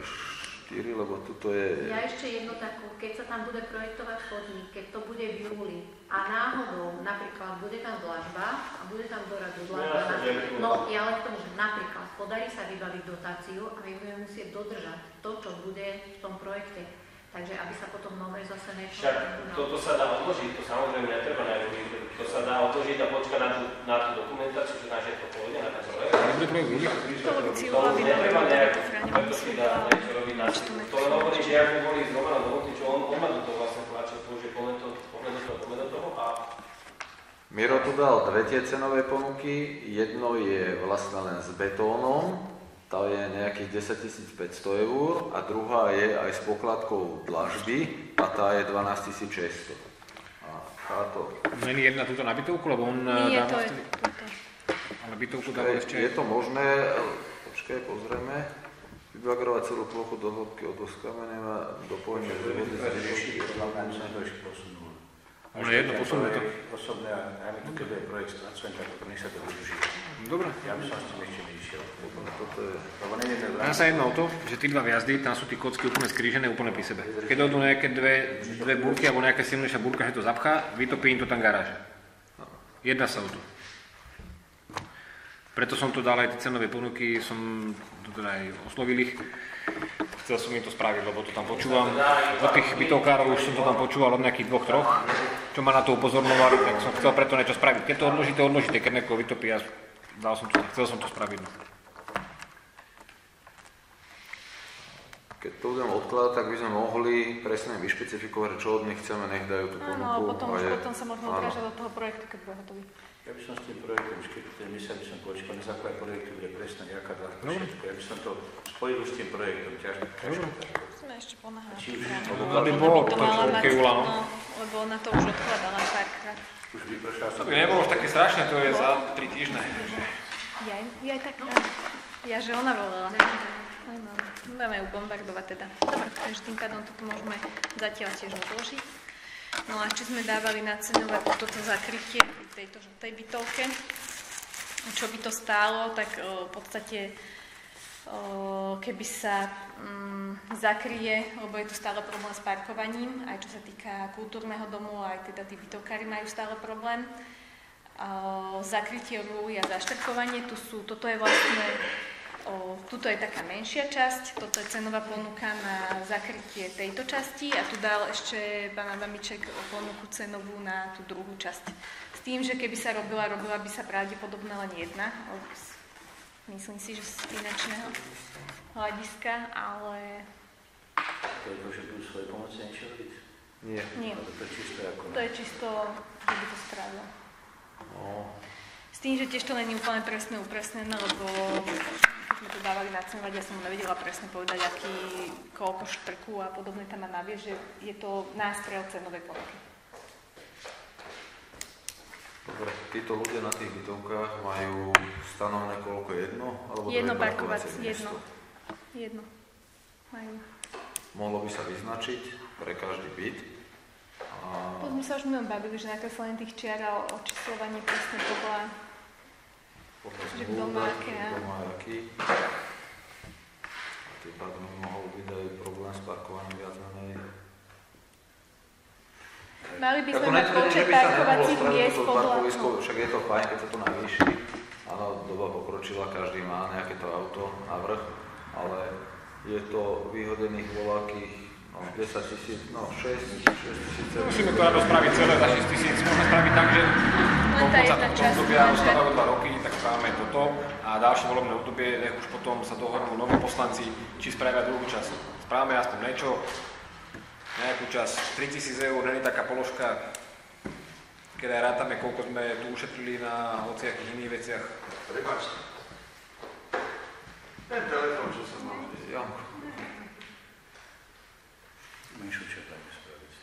4, lebo tuto je... Ja ešte jedno takú, keď sa tam bude projektovať chodník, keď to bude v júli a náhodou napríklad bude tam dlažba a bude tam doradu dlažba, no ja len k tomu, že napríklad podarí sa vybaviť dotáciu a my budeme musieť dodržať to, čo bude v tom projekte. Takže aby sa potom nové zase nešlo. Však toto sa dá odložiť, to samozrejme netreba najrobiť. To sa dá odložiť a počkať na tú dokumentáciu, že na všetko pôjde, na ten projekt. To robí cieľová výbava, to chráňová služba. To len hovorí, že ak by boli s Romanom dohodnúť, čo on má do toho vlastne tlačil, to už je poďme do toho a... Miro tu dal dve tie cenové ponuky, jedno je vlastne len s betónom, tá je nejakých 10 500 eur a druhá je aj s pokladkou dlažby a tá je 12 600. A táto... Není jedna túto na bytovku, lebo on Nie, dáva... to je túto. Ale bytovku dáva ešte... Je to možné, počkaj, pozrieme, vybagrovať celú plochu do hĺbky od oskamenia a do pojme z vody z vyšších. Ono je jedno, posunúť to. Osobné, a my tu keď je projekt spracujem, tak nech sa to využije. Dobre. Ja by som s tým ešte nešiel. Dá sa jedno o to, že tí dva vjazdy, tam sú tí kocky úplne skrížené, úplne pri sebe. Keď dojdú nejaké dve búrky alebo nejaká silnejšia búrka, že to zapchá, vytopí im to tam garáž. Jedná sa o to. Preto som to dal aj tie cenové ponuky, som to teda aj oslovil ich. Chcel som im to spraviť, lebo to tam počúvam. Od tých bytovkárov už som to tam počúval od nejakých 2-3, čo ma na to upozorňovali, tak som chcel preto niečo spraviť. Keď to odložíte, keď niekoho vytopí, ja chcel som to spraviť. Keď to budeme odkladať, tak by sme mohli presne vyšpecifikovať, čo od nich chceme, nech dajú tú ponuku. Áno, potom sa možno odrážať do toho projektu, keď bude hotový. Ja by som s tým projektom, keď by som počkal, na základe projektu bude presne nejaká dávka všetko. Ja by som to spojil s tým projektom, ťažko. Musíme ešte pomáhať. Aby bolo to Keula, no. Lebo ona to už odkladala párkrát. Už vypršal To by nebolo už také strašné, to je za 3 týždne. Ja tak ja, že ona volala. Áno, budeme ju bombardovať teda. Dobre, takže tým pádom toto môžeme zatiaľ tiež odložiť. No a ešte sme dávali naceňovať toto zakrytie v tej bytovke. Čo by to stálo, tak v podstate keby sa zakryje, lebo je tu stále problém s parkovaním, aj čo sa týka kultúrneho domu, aj teda tí bytovkári majú stále problém. Zakrytie rúly a zaštrkovanie, toto je vlastne tuto je taká menšia časť, toto je cenová ponuka na zakrytie tejto časti a tu dal ešte pán Adamiček ponuku cenovú na tú druhú časť. S tým, že keby sa robila by sa pravdepodobne len jedna, myslím si, že z finančného hľadiska, ale... To je to, že budú svoje pomocnejšie robiť? Nie. To je čisto, že by to spravilo. S tým, že tiež to není úplne presne upresnené, lebo keď sme to dávali naceňovať, ja som mu nevedela presne povedať, koľko štrku a podobne tam má naviesť, že je to nástrel cenovej ponuky. Dobre, títo ľudia na tých bytovkách majú stanovené koľko? Jedno parkovacie miesto? Jedno. Majú. Mohlo by sa vyznačiť pre každý byt. To sme sa už bavili, že nakreslenie tých čiar a očísľovanie presne podľa že kto má aký. A tým pádom mohol byť aj problém s parkovaním viac menej. Mali by sme mať počet parkovacích miest podľa... Však je to fajn, keď sa to navýši. Áno, doba pokročila, každý má nejaké to auto navrch, ale je to vyhodených voľakých 10 000, 6 000. Musíme to rado spraviť celé za 6 000. Môžeme spraviť tak, že po tomto obdobia ostávajú 2 roky, tak spravíme toto a ďalšie volebné obdobie, nech už potom sa dohodnú noví poslanci, či spravia druhú časť. Spravíme aspoň niečo, nejakú časť 3 000 eur, není taká položka, keď aj rátame, koľko sme tu ušetrili na hociakých iných veciach. Prepáčte. Ten telefón, čo som mal. Janko. Menšiu čo dajme spraviť.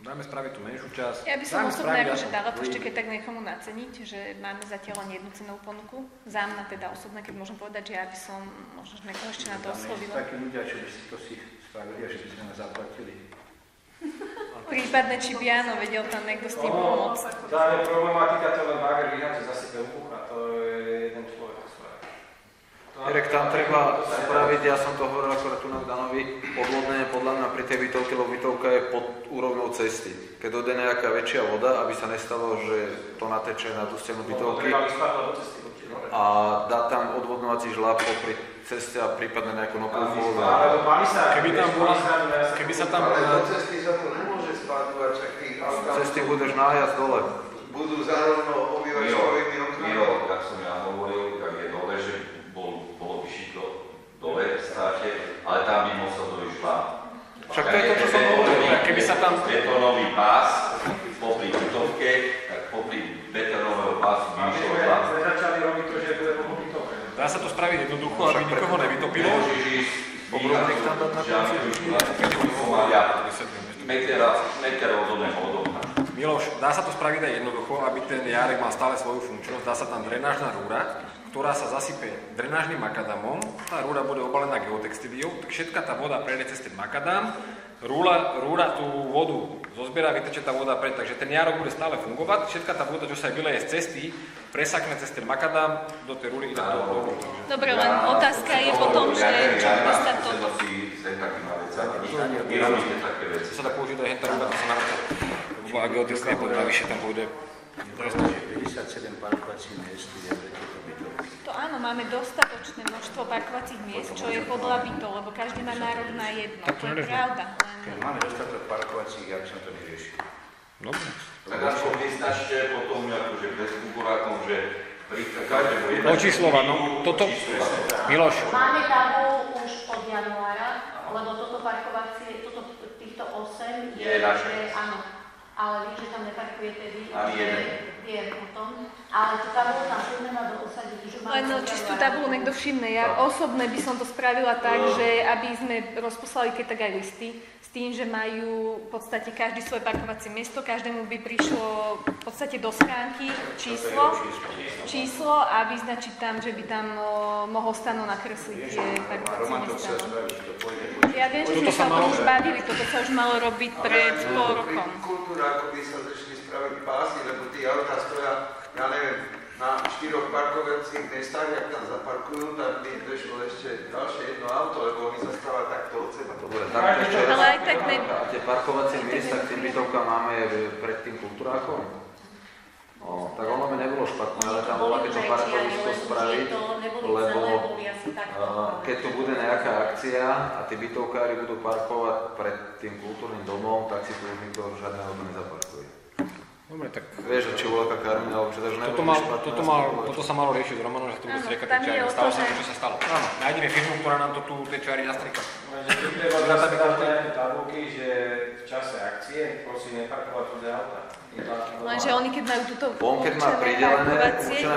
Dáme spraviť tú menšiu časť. Ja by som osobne akože dala to ešte keď tak niekomu naceniť, že máme zatiaľ len jednu cenovú ponuku. Za mňa teda osobne, keď môžem povedať, že ja by som možno niekoho ešte na to oslovila. Takí ľudia, čo by si to si spravili, že by sme nás zaplatili. Prípadne, či by áno, vedel tam niekto s tým pomôcť. Tá je problematika, to len bager vyháte zasype ucha, to je jeden človek. Erek, tam treba spraviť, ja som to hovoril akorát tu na Danovi, podlodné podľa mňa pri tej bytovke, lebo bytovka je pod úrovňou cesty. Keď dojde nejaká väčšia voda, aby sa nestalo, že to nateče na tú stenu bytovky a dá tam odvodňovací žľab popri ceste a prípadne nejakú nokovú vodu. Keby sa tam... Ale do cesty sa to nemôže spádovať, čak tých autách... Cesty budeš nájazd dole. Budú zároveň obývačkovými oknami. Miro, tak som ja hovoril, tak je dole, že bolo by šito dole v státe, ale tam by musel dojsť žľab. Však to je to, čo som hovoril. Keby sa tam... Betónový pás popri bytovke, tak popri betónového pásu by išiel žľab. Začali robiť to, že bude po bytovke. Dá sa to spraviť jednoducho, aby nikoho nevytopilo. Môžeš ísť výhľadek, že aby to pomalia meter od odovna. Miloš, dá sa to spraviť aj jednoducho, aby ten jarek mal stále svoju funkčnosť. Dá sa tam drenážna rúra, ktorá sa zasype drenážnym makadamom. Tá rúra bude obalená geotextíliou, tak všetka tá voda prejde cez ten makadám. Rúra tú vodu zozbiera, vyteče tá voda preč, takže ten jarok bude stále fungovať. Všetka tá voda, čo sa vyleje z cesty, presakne cez ten makadám do tej rúry ide do rúry. Dobre, len otázka je potom, že čo bude stať toto. To sa dá použiť aj henta rúra, to sa navrta. A geotextília bude navyše, tam pôjde. 57 parkovacích miest je pre tieto bytovky. To áno, máme dostatočné množstvo parkovacích miest, čo je podľa bytov, lebo každý má nárok na jedno. To je pravda. Keď máme dostatok parkovacích, jak sa to vyrieši? Dobre. Tak aspoň vyznačte potom akože bez kukurákom, že pri každému jednému... Očíslova, no toto... Miloš. Máme tabu už od januára, lebo toto parkovacie, týchto 8 je že áno. Ale viem, že tam neparkujete vy, viem o tom. Ale tú tabulu tam budeme dosadiť, že máme... Len čistú tabulu niekto všimne. Ja osobne by som to spravila tak, že aby sme rozposlali keď tak aj listy, s tým, že majú v podstate každý svoje parkovacie miesto, každému by prišlo v podstate do schránky číslo a vyznačiť tam, že by tam mohol stano nakresliť tie parkovacie miesta. Ja viem, že sme sa o tom už bavili, toto sa už malo robiť pred pol rokom. Kultúra, ako by sa začali spraviť pásy, lebo tí autá stoja, ja neviem, na 4 parkovacích miestach, jak tam zaparkujú, tak by došlo ešte ďalšie jedno auto, lebo oni sa stávajú takto od seba. Dobre, tak ešte raz. Ale aj tak tie parkovacie miesta k tým bytovkám máme pred tým kultúrákom? Tak ono by nebolo špatné, ale tam bola keď to parkovisko spraviť, lebo keď tu bude nejaká akcia a tí bytovkári budú parkovať pred tým kultúrnym domom, tak si tu už nikto žiadne auto nezaparkuje. Dobre, tak... Vieš, že či voľaká Karmina, alebo čo, takže nebolo špatné. Toto sa malo riešiť s Romanom, že to bude striekať tie čiary. Stalo sa to, čo sa stalo. Nájdeme firmu, ktorá nám to tu tie čiary nastrieka. Treba zastaviť nejaké tabulky, že v čase akcie prosím neparkovať tu auta. Lenže oni keď majú túto keď má pridelené,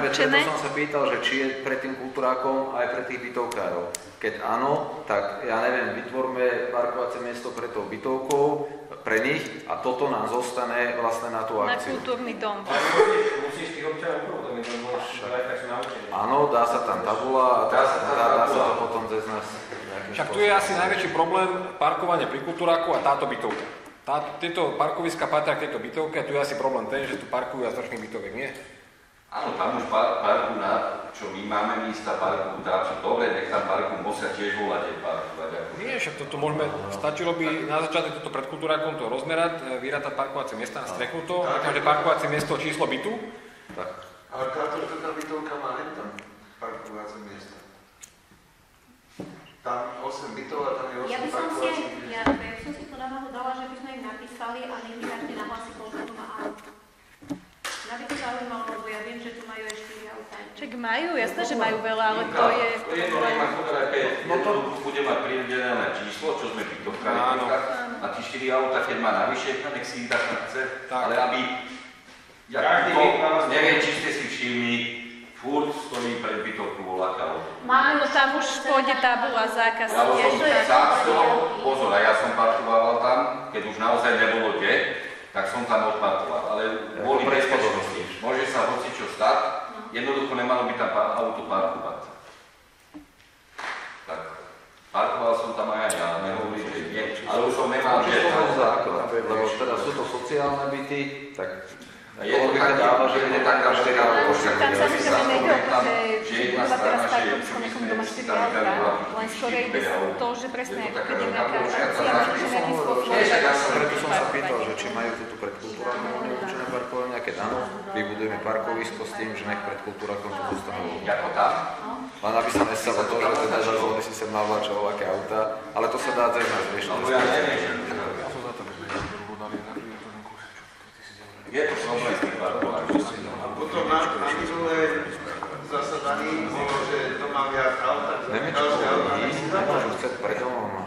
určené, som sa pýtal, že či je pred tým kultúrákom aj pre tých bytovkárov. Keď áno, tak ja neviem, vytvorme parkovacie miesto pre tou bytovkou, pre nich a toto nám zostane vlastne na tú akciu. Na kultúrny dom. Musíš tých občanov urobiť, to môžeš aj tak sú naučení. Áno, dá sa tam tabula a dá sa to potom cez nás. Však tu je asi najväčší problém parkovanie pri kultúráku a táto bytovka. Tieto parkoviska patria k tejto bytovke a tu je asi problém ten, že tu parkujú a z vrchných bytovek, nie? Áno, tam už parkujú na, čo my máme místa, parkujú tam, čo dobre, nech tam parkujú, musia tiež volať parkovať. Nie, však toto môžeme, stačilo by na začiatok toto pred kultúrákom to rozmerať, vyrátať parkovacie miesta, streknúť to, každé parkovacie miesto číslo bytu. Tak. Ale táto bytovka má len tam parkovacie miesta. Tam 8 bytov a tam je 8 parkovacích miest. Ja som si to náhodou dala, že by sme im napísali a nech mi každý nahlási, koľko to má aut. Mňa by to zaujímalo, lebo ja viem, že tu majú aj 4 autá. Čak majú, jasné, že majú veľa, ale to je... To nemá fotografie, to bude mať pridelené číslo, čo sme bytovkali. A tí 4 autá, keď má navyše, nech si ich tak chce, ale aby... Neviem, či ste si všimli, furt stojí pred bytovku voľaká. Áno, tam už pôjde tabula, zákaz. Pozor, a ja som parkoval tam, keď už naozaj nebolo kde, tak som tam odparkoval, ale boli bezpečnosti. Môže sa hocičo stať, jednoducho nemalo by tam auto parkovať. Tak parkoval som tam aj ja, nehovorím, že nie, ale už som nemal že základ, lebo teda sú to sociálne byty, tak je to dáva, že je taká štyria už tam samozrejme nejde o to, že budova teraz parkovisko niekomu doma 4 auta, len skôr ide to, že presne ako keď je nejaká akcia, že nejakým spôsobom... Preto som sa pýtal, že či majú tu pred kultúrakom určené parkovania, keď áno, vybudujeme parkovisko s tým, že nech pred kultúrakom to zostanú. Ako tam? Len aby sa nestalo to, že teda zazvony si sem navláčal aké auta, ale to sa dá cez nás riešiť. Ja neviem. Je to slovenský parkovák. Potom na minulé zasadaní bolo, že to má viac aut, tak ďalšie auta nemôžu chcieť pred domom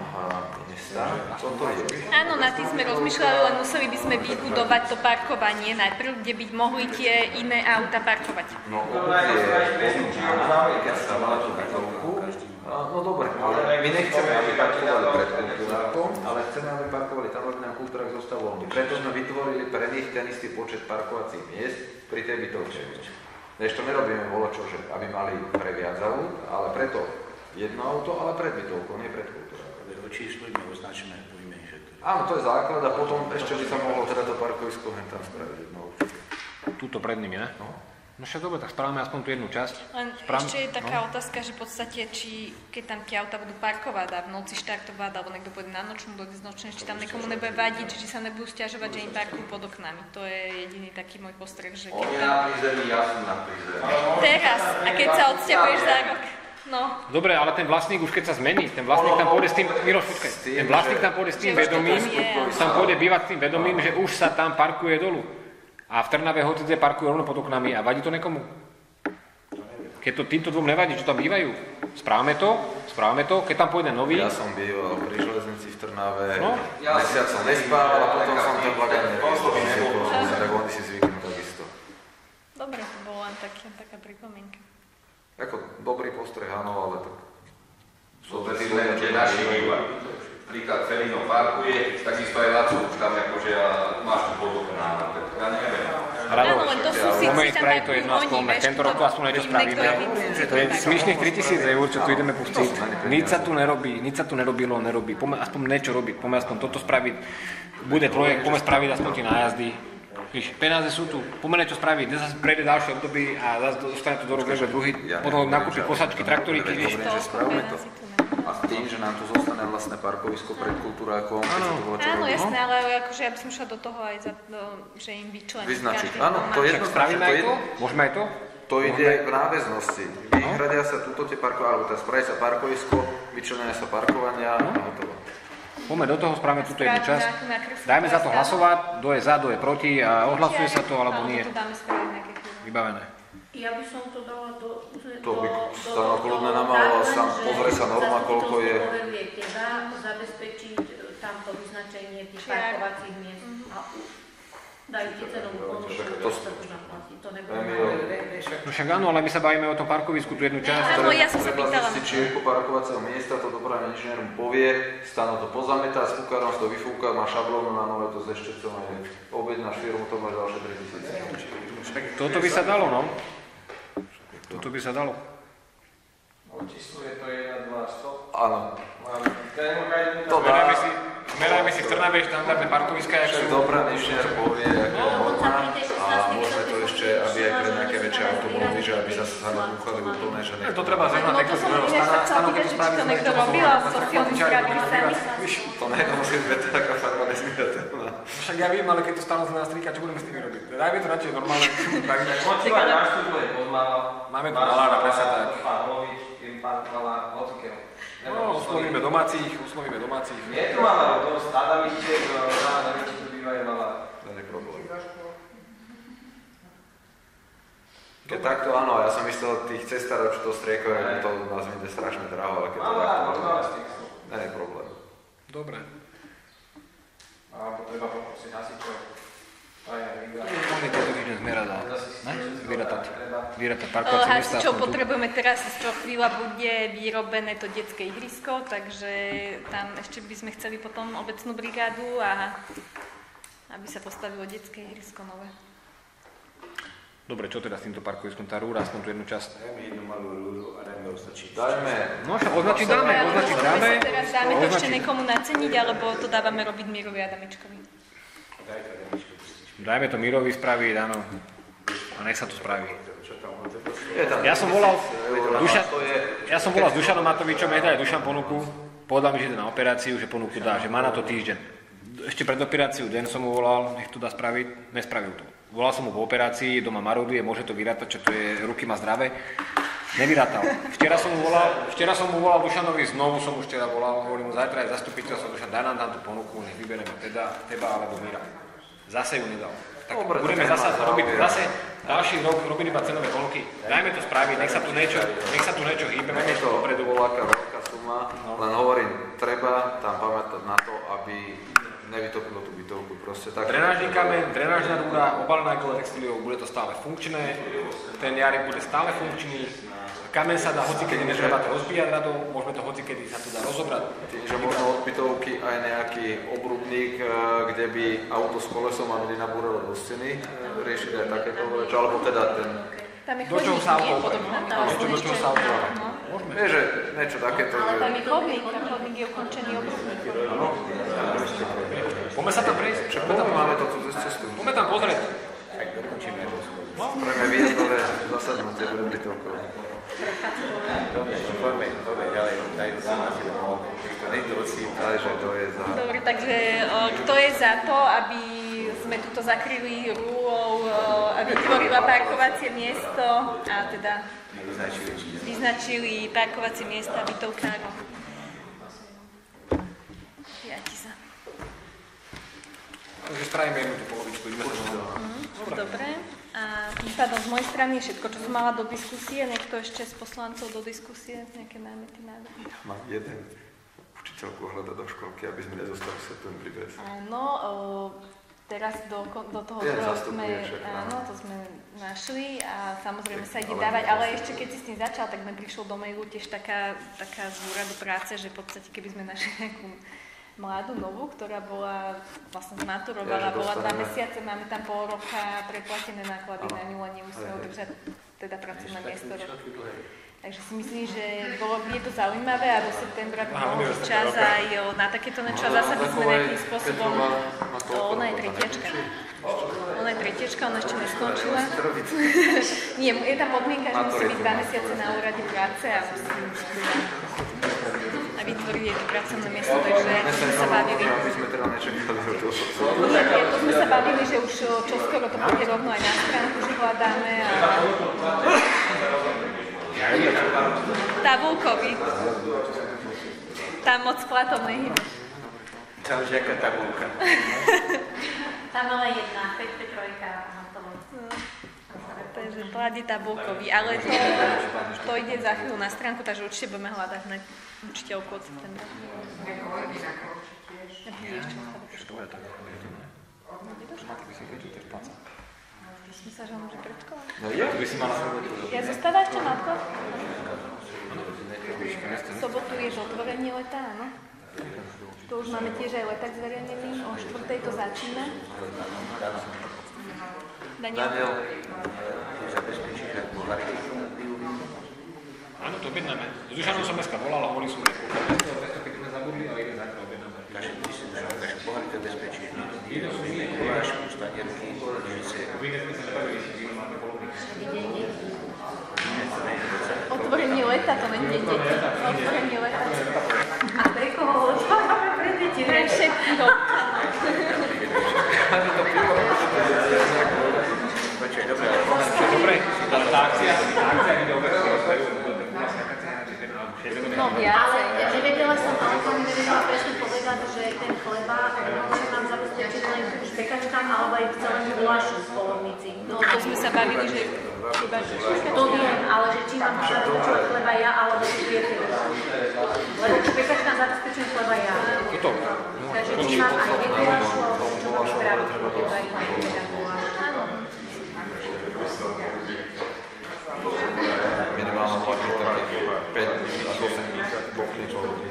mesta. Co to je? Áno, na tým sme rozmýšľali, len museli by sme vybudovať to parkovanie najprv, kde by mohli tie iné auta parkovať. No, keď sa mala tú bytovku, no dobre, ale my nechceme, aby parkovali pred kultúrákom, ale chceme, aby parkovali tam, aby nám kultúrák zostal voľný. Preto sme vytvorili pre nich ten istý počet parkovacích miest pri tej bytovke. Ešte to nerobíme voločo, že aby mali pre viac aut, ale preto jedno auto, ale pred bytovkou, nie pred kultúrákom. Číslo ime označené po imeni, že to je... Áno, to je základ a potom ešte by sa mohlo teda to parkovisko hen tam spraviť jedno určite. Tuto pred nimi, ne? No však dobre, tak spravíme aspoň tú jednu časť. Len ešte je taká otázka, že v podstate, či keď tam tie auta budú parkovať a v noci štartovať, alebo niekto pôjde na nočnú, dojde z nočnej, či tam niekomu nebude vadiť, či sa nebudú sťažovať, že im parkujú pod oknami. To je jediný taký môj postreh, že keď On je tam... na prízemí, ja som na prízemí. Teraz, a keď sa odsťahuješ za rok. No. Dobre, ale ten vlastník už keď sa zmení, ten vlastník tam pôjde s tým, Miroš, počkaj, ten vlastník tam pôjde s tým vedomím, tam pôjde bývať s tým vedomím, že už sa tam parkuje dolu. A v Trnave hoci parkujú rovno pod oknami a vadí to niekomu? Keď to týmto dvom nevadí, čo tam bývajú, správame to, keď tam pôjde nový. Ja som býval pri železnici v Trnave, mesiac som nespával a potom som ten vlak nevyzdobil, tak oni si zvyknú takisto. Dobre, to bolo len taká pripomienka. Ako dobrý postreh, áno, ale tak... Sú tí ľudia, že naši bývajú. Príklad Felino parkuje, takisto aj Laco už tam akože máš tu podokná, ja neviem. Áno, len to sú síce Môžeme spraviť to jedno aspoň, tento rok to aspoň niečo spravíme. To je smiešných 3000 eur, čo tu ideme pustiť. Nič sa tu nerobilo, aspoň niečo robiť, poďme aspoň toto spraviť. Bude projekt, poďme spraviť aspoň tie nájazdy. Peniaze sú tu, poďme niečo spraviť, dnes sa prejde ďalšie obdobie a zase dostane to do rok druhý, potom nakúpiť posačky, traktoríky, vieš. A s tým, že nám tu zostane vlastné parkovisko pred kultúrákom, keď sa to bolo čo Áno, robí. jasné, ale akože ja by som šla do toho aj za to, že im vyčleniť. Vyznačiť, áno, to jedno. Spravíme aj to? Môžeme aj to? To ide v náväznosti. Vyhradia sa túto tie parkovania, alebo teda spraví sa parkovisko, vyčlenia sa parkovania a hotovo. Poďme do toho, spravíme túto jednu časť. Dajme za to hlasovať, kto je za, kto je proti a odhlasuje sa to, alebo nie. Vybavené. Ja by som to dala do... To by Stano kľudne namaloval sám, pozrie sa norma, koľko je. Zastupiteľstvo teba zabezpečiť tamto vyznačenie tých parkovacích miest a dajú ti cenovú ponuku, že sa to zaplatí. To nebude... No však áno, ale my sa bavíme o tom parkovisku, tú jednu časť. Áno, ja som sa pýtala. Si čierku parkovacieho miesta, to dopravný inžinier mu povie, Stano to pozametá, s fúkarom to vyfúka, má šablónu na nové, to s eštecom aj objednáš firmu, to máš ďalšie 3000. Toto by sa dalo, no. Toto by sa dalo. Očísluje to 1, 2, 100. Áno. To dá. Merajme si v Trnave štandardné parkoviská, Však dopravný inžinier povie, ako hodná a môžeme to ešte, aby aj pre nejaké väčšie automobily, že aby zase sa nadúchali úplne, že to treba zehnať No to som tiež tak chcela pýtať, že či to niekto robil, ale to si oni spravili sami. to nemusí byť taká farba nesmývateľná. Však ja viem, ale keď to stále z nás strýka, čo budeme s tými robiť? Dajme to radšej normálne. Počúvaj, náš tu bude pozmával. Máme tu malára, presne tak. Pavlovič, im parkovala hocikel. No, oslovíme domácich. Nie je tu malá, to stáda vyšte, na vyšte tu bývajú malá. To nie je problém. Keď takto áno, ja som myslel tých cestárov, čo to striekajú, to nás vyjde strašne draho, ale keď to takto nie je problém. Dobre. Alebo treba poprosiť hasičov. Mohli tieto týždeň zmerať a vyrátať parkovacie miesta. Hasičov potrebujeme teraz, z toho chvíľa bude vyrobené to detské ihrisko, takže tam ešte by sme chceli potom obecnú brigádu a aby sa postavilo detské ihrisko nové. Dobre, čo teda s týmto parkoviskom? Tá rúra, aspoň tú jednu časť. Dajme jednu malú rúru a dajme označiť. No však označiť dáme. Teraz dáme to ešte niekomu naceniť, alebo to dávame robiť Mirovi Adamičkovi. Dajme to Mirovi spraviť, áno. A nech sa to spraví. Ja som volal s Dušanom Matovičom, aj Dušan ponuku. Povedal mi, že ide na operáciu, že ponuku dá, že má na to týždeň. Ešte pred operáciou deň som mu volal, nech to dá spraviť, nespravil to. Volal som mu po operácii, doma maroduje, môže to vyrátať, čo to je, ruky má zdravé. Nevyrátal. Včera som mu volal Dušanovi, znovu som mu včera volal, hovorím mu, zajtra je zastupiteľstvo, Dušan, daj nám tú ponuku, nech vyberieme teba alebo Mira. Zase ju nedal. Tak budeme zase robiť, ďalší rok robiť iba cenové ponuky. Dajme to spraviť, nech sa tu niečo hýbe. Nie je to dopredu voľaká veľká suma, len hovorím, treba tam pamätať na to, aby nevytopilo tú bytovku. Proste tak. Drenážny kameň, drenážna rúra, obalená geotextíliou, bude to stále funkčné, ten jarik bude stále funkčný, kameň sa dá hocikedy, netreba to rozbíjať radou, môžeme to hocikedy sa to dá rozobrať. Že možno od bytovky aj nejaký obrubník, kde by auto s kolesom a by nabúralo do steny, riešiť aj takéto veci, alebo teda ten... Tam je chodník, nie je podobná. Do čoho sa auto dáva? Nie, že niečo takéto. Ale tam je chodník, tam chodník je ukončený obrubníkom. Poďme sa tam prejsť. Máme to tu cez cestu. Poďme tam pozrieť. Tak dokončíme. Prejme výjazdové zasadnutie do bytovkov. Poďme ďalej, dajú za nás Dobre, takže kto je za to, aby sme tuto zakryli rúlou a vytvorila parkovacie miesto a teda vyznačili parkovacie miesta bytovkárov? Piati za. Takže spravíme jednu tú polovičku. Dobre. A tým pádom z mojej strany je všetko, čo som mala do diskusie. Niekto ešte z poslancov do diskusie, nejaké námety, návrhy? Mám jeden. Učiteľku hľada do školky, aby sme nezostali v septembri bez. Áno, teraz do toho to sme našli a samozrejme sa ide dávať, ale ešte keď si s tým začal, tak mi prišlo do mailu tiež taká z úradu práce, že v podstate keby sme našli nejakú mladú novú, ktorá bola vlastne zmaturovala, bola 2 mesiace, máme tam pol roka preplatené náklady na ňu a nemusíme udržať teda pracovné miesto. Takže si myslím, že je to zaujímavé a do septembra by bol čas aj na takéto niečo a zase by sme nejakým spôsobom... Ona je tretiečka, ona ešte neskončila. Nie, je tam podmienka, že musí byť 2 mesiace na úrade práce a musí vytvoriť jej to pracovné miesto, takže to sme sa bavili. Nie, to sme sa bavili, že už čoskoro to bude rovno aj na stránku, že hľadáme a... Tabulkový. Tam moc platom nehybeš. Tam už jaká tabulka. Tam ale jedna, 5-3 a to. Takže pladí tabulkový, ale to ide za chvíľu na stránku, takže určite budeme hľadať na učiteľku od septembra. Myslím sa, že on môže predškolať. Ja zostáva ešte matko? V sobotu je otvorenie leta, áno? To už máme tiež aj leták zverejnený, o 4:00 to začína. Daniel. Áno, to objednáme. S Dušanom som dneska volal a hovorili som nejakú kamestu, keď sme zabudli, ale ide zajtra objednáme. Naše pohľadné bezpečí. Naše ustanierky, žice. Otvorenie leta, to nie je deti. Otvorenie leta. A pre koho otvárame pre deti? Pre všetkých občanov. Dobre, ale tá akcia ide o No viacej. Ale nevedela som, ale to mi nevedela presne povedať, že ten chleba môže nám zabezpečiť len špekačkám alebo aj celému gulášu v polovnici. No to sme sa bavili, že iba to viem, ale že či mám zabezpečovať chleba ja, alebo či viete. Lebo špekačkám zabezpečujem chleba ja. Takže či mám aj gulášu, alebo čo mám spraviť, keď aj minimálne platí takých 5 až 8 niečo.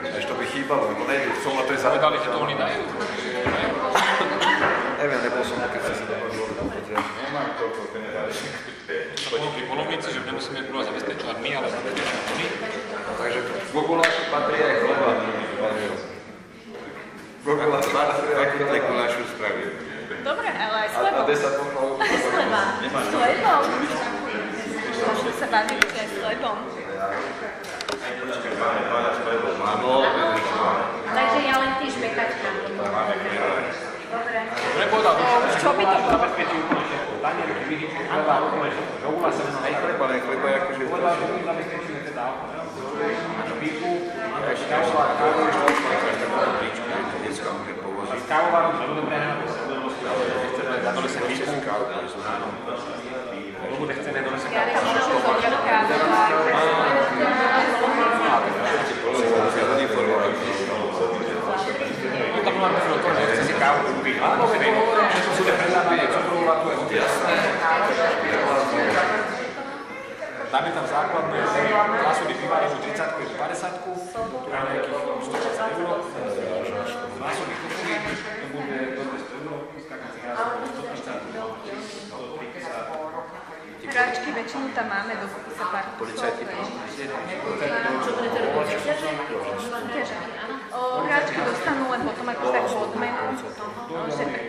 Ešte to by chýbalo, lebo nejde, som na to je povedali, že to oni dajú. Neviem, nebol sa ponúkli polovníci, že nemusíme kurva zabezpečovať my, ale zabezpečovať oni. Takže k gulášu patrí aj chleba. Guláš patrí aj gulášu spravím. Dobre, ale aj s chlebom. A 10 pochvalov. Aj s chlebom. S chlebom. Môžeme sa baviť aj s chlebom. Takže ja len tiež pekačka. Dobre. Čo by to bolo? Aj chleba, ale chleba je akože Dáme tam základné zásoby piva, jednu 30 jednu 50, tu je nejakých 120 €. Zásoby kokory, to bude do 200 €, skakací hráčky 130 €. Hráčky väčšinu tam máme, dokopy sa pár kusov. Hráčky dostanú len potom ako tak odmenu.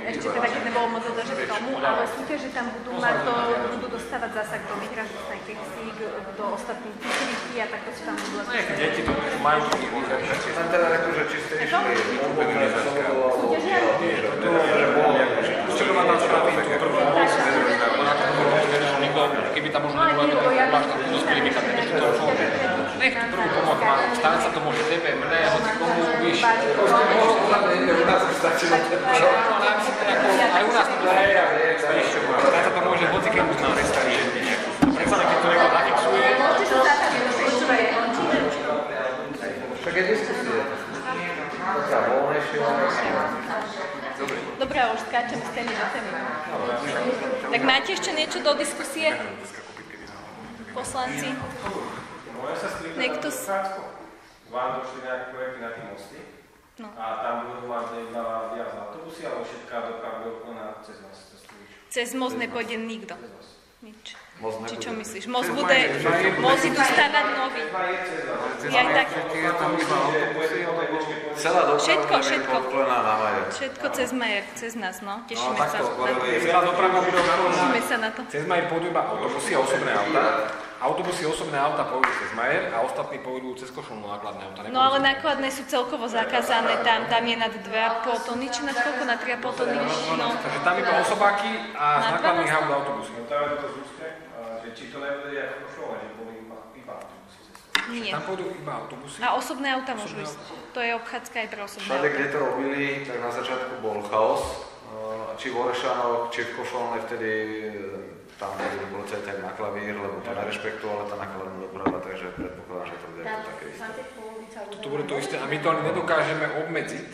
Ešte teda, keď nebolo moc dodržať tomu, ale súťaže tam budú mať to, budú dostávať zasa, kto vyhrá žustnej keksík, do ostatných kyslíky a takto si tam budú... Deti to majú vyhrať. tam teda akože čisté išli organizácia. Súťažia? Čo má nám spraviť tú prvú moc, keby tam možno nebola tak dospelý vychať, ešte to už nech tú prvú pomoc má, stále sa to môže tebe, mne, hoci komu, víš. Aj u nás to je, víš, stále sa to môže hoci komu na restarí. Predsa keď to niekto zafixuje. Však je diskusia. Taká voľnejšia. Dobre, už skáčem z témy do témy. Tak máte ešte niečo do diskusie? Poslanci? Niekto s... Vám došli nejaké projekty na tie mosty a tam budú mať iba viac autobusy, alebo všetká doprava na cez most cestujú? Cez most nepôjde nikto. Nič. Most Či čo myslíš? Most bude... Most idú stavať nový. Ja tak... Celá doprava Všetko. podplená na Majer. Všetko cez Majer, cez nás, no. Tešíme sa. Celá doprava bude Tešíme sa na to. cez Majer pôjdu iba autobusy a osobné auta. Autobusy a osobné auta pôjdu cez Majer a ostatní pôjdu cez Košľu nákladné auta. No ale nákladné sú celkovo zakázané, tam je nad 2,5 tony, či nad koľko? Na 3,5 tony vyššino. Takže tam iba osobáky a z nákladných aut autobusy. No to je to zúste, že či to nebude ako Košľova, že boli iba autobusy cestovať. Nie. Tam pôjdu iba autobusy. A osobné auta môžu ísť. To je obchádzka aj pre osobné Všade, kde auta. to robili, tak na začiatku bol chaos. Či v Orešanoch, či v Košolne, vtedy tam neboli policajti aj na klavír, lebo to nerešpektovali tá nákladná doprava, takže predpokladám, že to bude ako také isté. To bude to isté a my to ani nedokážeme obmedziť,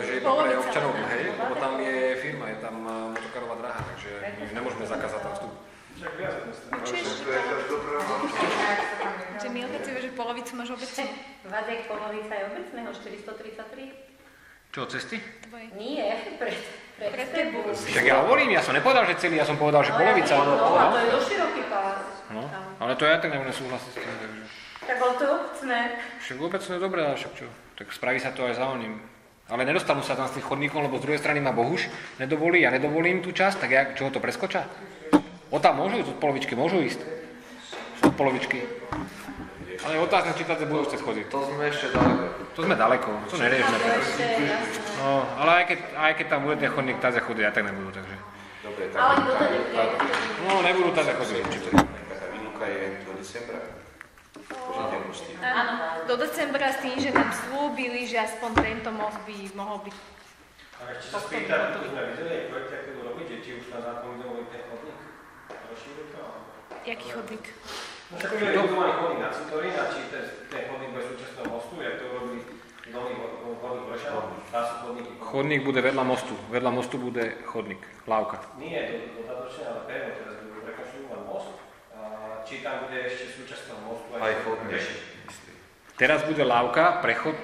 že iba pre občanov Dlhej, lebo tam je firma, je tam motokárová dráha, takže my nemôžeme zakázať tam vstup. Že Milka si vie, že polovicu máš obecne? Vadzek polovica je obecného, 433. Čo, cesty? Tvoje. Nie, pre tebu. Tak ja hovorím, ja som nepovedal, že celý, ja som povedal, že polovica. No, a to je dosť široký pás. No, ale to ja tak nebudem súhlasiť s tým, takže... Tak ale to je obecné. Však vôbec to je dobré, ale však čo? Tak spraví sa to aj za oným. Ale nedostanú sa tam s tým chodníkom, lebo z druhej strany ma Bohuš nedovolí, ja nedovolím tú časť, tak ja, čo ho to preskoča? O tam môžu ísť, od polovičky môžu ísť. Od polovičky. Ale je otázne, či tady budú chcieť chodiť. To sme ešte ďaleko. To sme daleko, to neriešme teraz. No, ale aj keď tam bude ten chodník, tady chodí, ja tak nebudú, takže. Dobre, Ale kto tady príde? No, nebudú tady chodiť určite. taká výluka je do decembra. Áno, do decembra s tým, že nám slúbili, že aspoň tento most by mohol byť. A ešte sa spýtať, to sme videli aj projekty, ako to robíte, či už na zákon budú ten chodník? Rozšíriť to? Jaký chodník? No tak už je budovaný chodník na cintorín, a či ten chodník bude súčasťou mostu, jak to robí nový chodník Vršanov, tá sú chodníky. Chodník bude vedľa mostu bude chodník, lávka. Nie, dodatočne, ale pevno teraz budú rekonštruovať most, či tam bude ešte súčasťou mostu Aj chodník. Teraz bude lávka, prechod,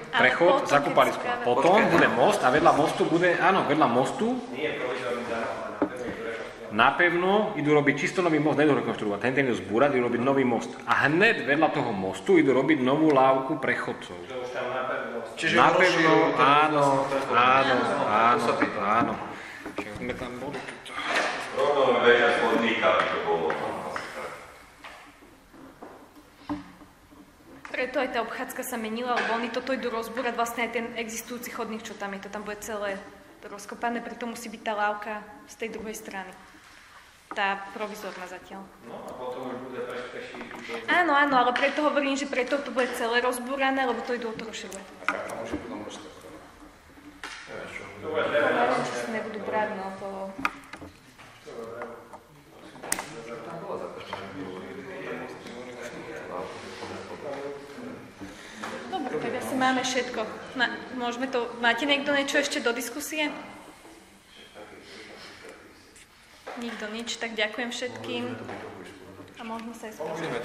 zakúpalisko. Potom bude most a vedľa mostu bude, áno, vedľa mostu. Nie je provizorný zároveň, na pevno to rekonštruovať. napevno idú robiť čisto nový most, nejdú rekonštruovať, ten idú zbúrať, idú robiť nový most. A hneď vedľa toho mostu idú robiť novú lávku pre chodcov. Čiže napevno, áno. Čiže sme tam boli. Rovno veľa chodníka by to bolo. Preto aj tá obchádzka sa menila, lebo oni toto idú rozbúrať vlastne aj ten existujúci chodník, čo tam je. To tam bude celé rozkopané, preto musí byť tá lávka z tej druhej strany. Tá provizorná zatiaľ. No a potom už bude prešpeší. Áno, ale preto hovorím, že preto to bude celé rozbúrané, lebo to idú otrošovať. A tak tam už potom rozkaz. Nevieš čo? Neviem, či si nebudú brať, no to... Dobre, tak asi máme všetko. Môžeme to... Máte niekto niečo ešte do diskusie? Nikto nič, tak ďakujem všetkým. A môžeme sa aj spôsobiť.